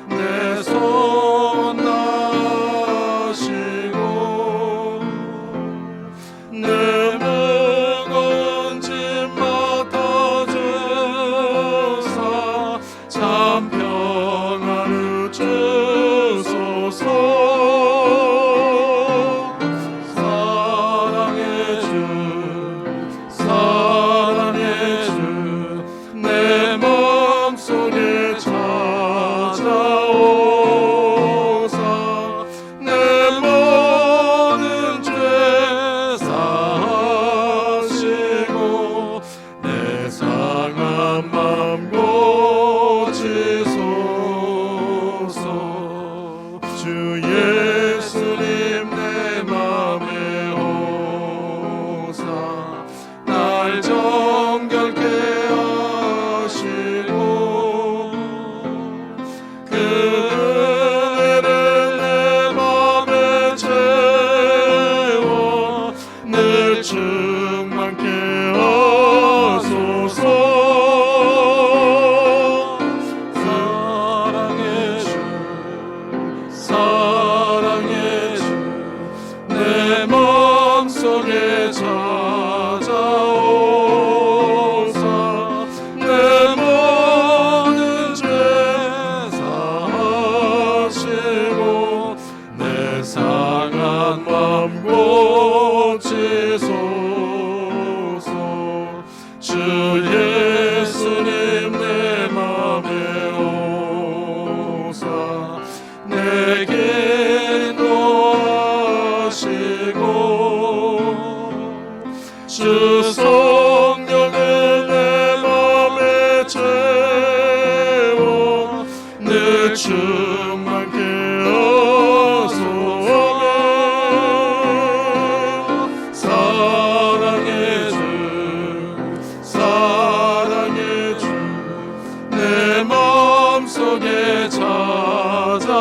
내 소원 나시고 내 무거운 짐 맡아주사 참 평안을 주소서. 사랑의 주 내 맘속에 찾아오사 내 모든 죄 사하시고 내 상한 맘 고치소서. 주 예수님 내 맘에 오사 날 정결케 하시고 그 은혜를 내 맘에 채워 늘 충만케 하소서. 사랑의 주 내 맘속에 찾아오사 내 모든 죄 사하시고 내 상한 맘 고치소서. 주 예수님 내 맘에 오사 내게 인도하시고 주 성령을 내 맘에 채워 늘 충만케 하소서. 사랑의 주 내 맘속에 찾아오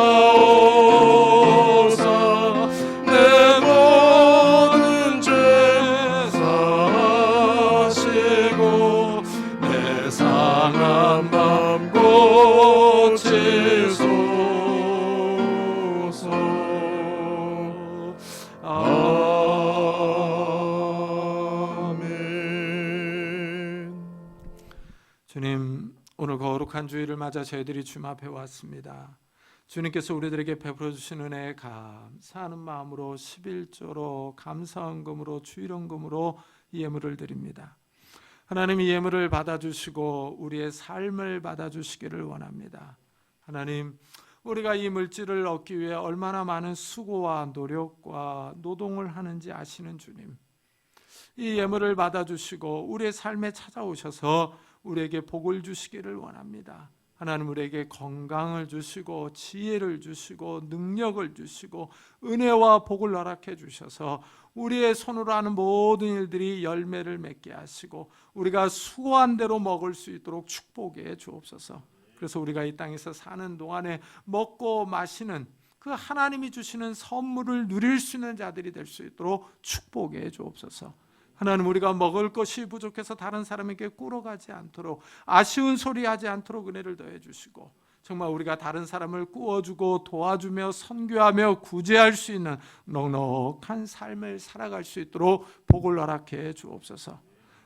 거룩한 주일을 맞아 저희들이 주님 앞에 왔습니다. 주님께서 우리들에게 베풀어 주신 은혜에 감사하는 마음으로 11조로 감사헌금으로 주일헌금으로 예물을 드립니다. 하나님, 이 예물을 받아주시고 우리의 삶을 받아주시기를 원합니다. 하나님, 우리가 이 물질을 얻기 위해 얼마나 많은 수고와 노력과 노동을 하는지 아시는 주님, 이 예물을 받아주시고 우리의 삶에 찾아오셔서 우리에게 복을 주시기를 원합니다. 하나님, 우리에게 건강을 주시고 지혜를 주시고 능력을 주시고 은혜와 복을 허락해 주셔서 우리의 손으로 하는 모든 일들이 열매를 맺게 하시고 우리가 수고한 대로 먹을 수 있도록 축복해 주옵소서. 그래서 우리가 이 땅에서 사는 동안에 먹고 마시는 그 하나님이 주시는 선물을 누릴 수 있는 자들이 될 수 있도록 축복해 주옵소서. 하나님, 우리가 먹을 것이 부족해서 다른 사람에게 꾸러가지 않도록, 아쉬운 소리 하지 않도록 은혜를 더해 주시고, 정말 우리가 다른 사람을 꾸어주고 도와주며 선교하며 구제할 수 있는 넉넉한 삶을 살아갈 수 있도록 복을 허락해 주옵소서.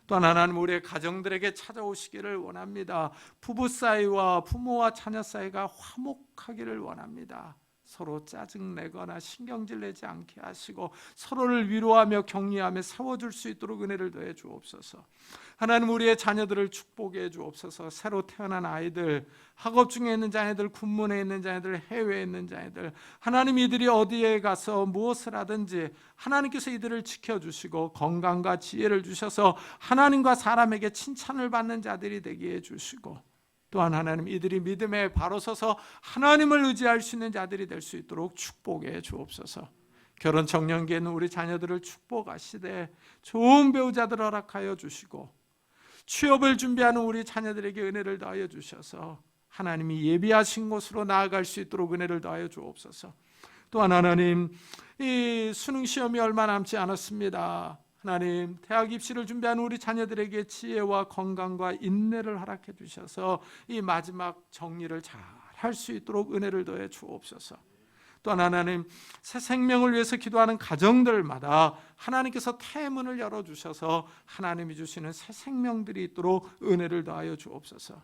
또한 하나님, 우리의 가정들에게 찾아오시기를 원합니다. 부부 사이와 부모와 자녀 사이가 화목하기를 원합니다. 서로 짜증내거나 신경질 내지 않게 하시고 서로를 위로하며 격려하며 세워줄 수 있도록 은혜를 더해 주옵소서. 하나님, 우리의 자녀들을 축복해 주옵소서. 새로 태어난 아이들, 학업 중에 있는 자녀들, 군문에 있는 자녀들, 해외에 있는 자녀들, 하나님, 이들이 어디에 가서 무엇을 하든지 하나님께서 이들을 지켜주시고 건강과 지혜를 주셔서 하나님과 사람에게 칭찬을 받는 자들이 되게 해주시고, 또한 하나님, 이들이 믿음에 바로 서서 하나님을 의지할 수 있는 자들이 될 수 있도록 축복해 주옵소서. 결혼 청년기에 있는 우리 자녀들을 축복하시되 좋은 배우자들 허락하여 주시고, 취업을 준비하는 우리 자녀들에게 은혜를 더하여 주셔서 하나님이 예비하신 곳으로 나아갈 수 있도록 은혜를 더하여 주옵소서. 또한 하나님, 이 수능 시험이 얼마 남지 않았습니다. 하나님, 대학 입시를 준비하는 우리 자녀들에게 지혜와 건강과 인내를 허락해 주셔서 이 마지막 정리를 잘 할 수 있도록 은혜를 더해 주옵소서. 또한 하나님, 새 생명을 위해서 기도하는 가정들마다 하나님께서 태문을 열어주셔서 하나님이 주시는 새 생명들이 있도록 은혜를 더하여 주옵소서.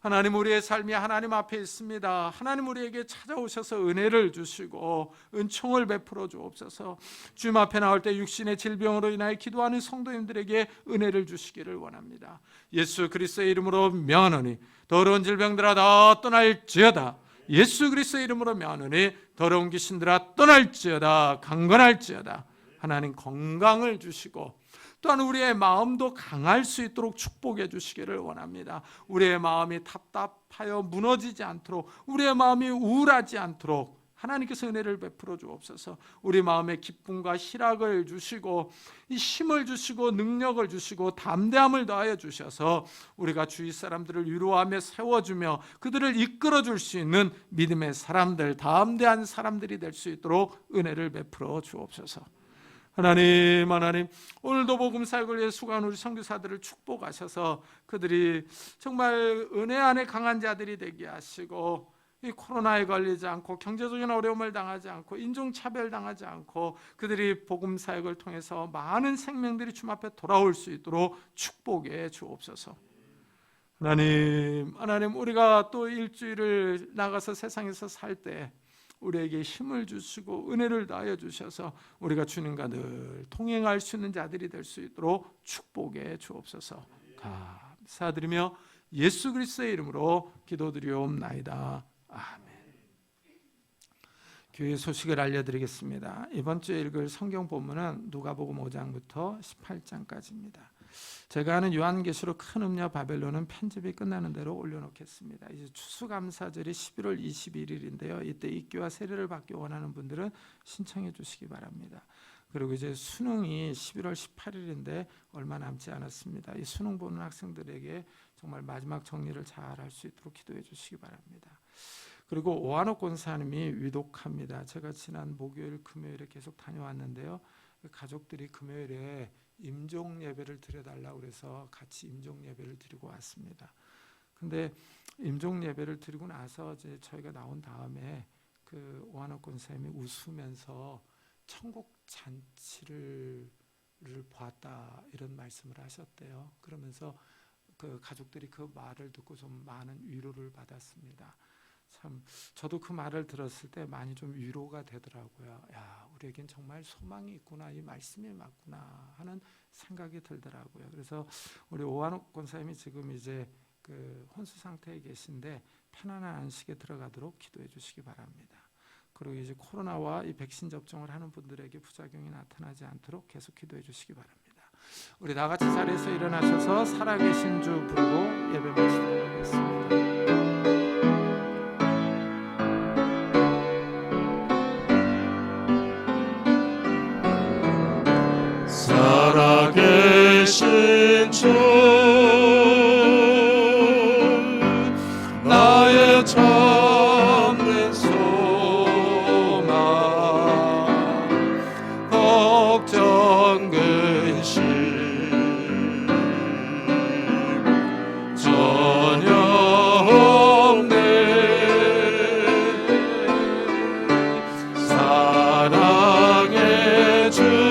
하나님, 우리의 삶이 하나님 앞에 있습니다. 하나님, 우리에게 찾아오셔서 은혜를 주시고 은총을 베풀어 주옵소서. 주님 앞에 나올 때 육신의 질병으로 인하여 기도하는 성도님들에게 은혜를 주시기를 원합니다. 예수 그리스도의 이름으로 명하노니 더러운 질병들아 다 떠날지어다. 예수 그리스도의 이름으로 명하노니 더러운 귀신들아 떠날지어다. 강건할지어다. 하나님, 건강을 주시고 또한 우리의 마음도 강할 수 있도록 축복해 주시기를 원합니다. 우리의 마음이 답답하여 무너지지 않도록, 우리의 마음이 우울하지 않도록 하나님께서 은혜를 베풀어 주옵소서. 우리 마음에 기쁨과 희락을 주시고 이 힘을 주시고 능력을 주시고 담대함을 더하여 주셔서 우리가 주위 사람들을 위로하며 세워주며 그들을 이끌어 줄 수 있는 믿음의 사람들, 담대한 사람들이 될 수 있도록 은혜를 베풀어 주옵소서. 하나님, 오늘도 복음 사역을 위해 수고하는 우리 선교사들을 축복하셔서 그들이 정말 은혜 안에 강한 자들이 되게 하시고 이 코로나에 걸리지 않고 경제적인 어려움을 당하지 않고 인종차별 당하지 않고 그들이 복음 사역을 통해서 많은 생명들이 주님 앞에 돌아올 수 있도록 축복해 주옵소서. 하나님, 우리가 또 일주일을 나가서 세상에서 살 때 우리에게 힘을 주시고 은혜를 더하여 주셔서 우리가 주님과 늘 통행할 수 있는 자들이 될 수 있도록 축복해 주옵소서. 감사드리며 예수 그리스도의 이름으로 기도드리옵나이다. 아멘. 교회 소식을 알려드리겠습니다. 이번 주에 읽을 성경 본문은 누가복음 5장부터 18장까지입니다. 제가 아는 요한계시록 큰 음녀 바벨론은 편집이 끝나는 대로 올려놓겠습니다. 이제 추수감사절이 11월 21일인데요. 이때 입교와 세례를 받기 원하는 분들은 신청해 주시기 바랍니다. 그리고 이제 수능이 11월 18일인데 얼마 남지 않았습니다. 이 수능 보는 학생들에게 정말 마지막 정리를 잘 할 수 있도록 기도해 주시기 바랍니다. 그리고 오한옥 권사님이 위독합니다. 제가 지난 목요일, 금요일에 계속 다녀왔는데요. 가족들이 금요일에 임종 예배를 드려달라고 그래서 같이 임종 예배를 드리고 왔습니다. 근데 임종 예배를 드리고 나서 이제 저희가 나온 다음에 그 오한옥 권사님이 웃으면서 천국 잔치를 보았다 이런 말씀을 하셨대요. 그러면서 그 가족들이 그 말을 듣고 좀 많은 위로를 받았습니다. 참 저도 그 말을 들었을 때 많이 좀 위로가 되더라고요. 야, 우리에겐 정말 소망이 있구나, 이 말씀이 맞구나 하는 생각이 들더라고요. 그래서 우리 오한옥 권사님이 지금 이제 그 혼수 상태에 계신데 편안한 안식에 들어가도록 기도해 주시기 바랍니다. 그리고 이제 코로나와 이 백신 접종을 하는 분들에게 부작용이 나타나지 않도록 계속 기도해 주시기 바랍니다. 우리 다 같이 자리에서 일어나셔서 살아계신 주 부르고 예배 마치도록 하겠습니다. 살아계신 주 나의 참된 소망 걱정 근심 전혀 없네 사랑의 주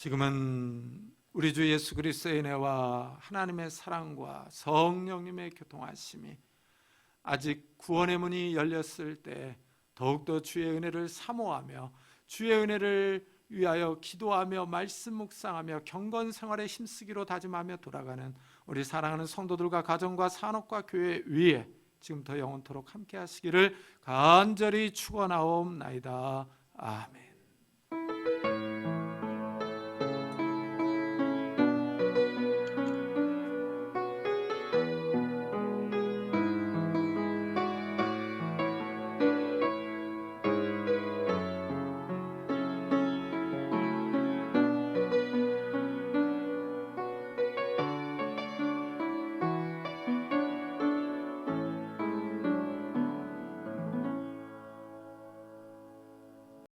지금은 우리 주 예수 그리스도의 은혜와 하나님의 사랑과 성령님의 교통하심이 아직 구원의 문이 열렸을 때 더욱더 주의 은혜를 사모하며 주의 은혜를 위하여 기도하며 말씀 묵상하며 경건 생활에 힘쓰기로 다짐하며 돌아가는 우리 사랑하는 성도들과 가정과 산업과 교회 위에 지금부터 영원토록 함께 하시기를 간절히 축원하옵나이다. 아멘.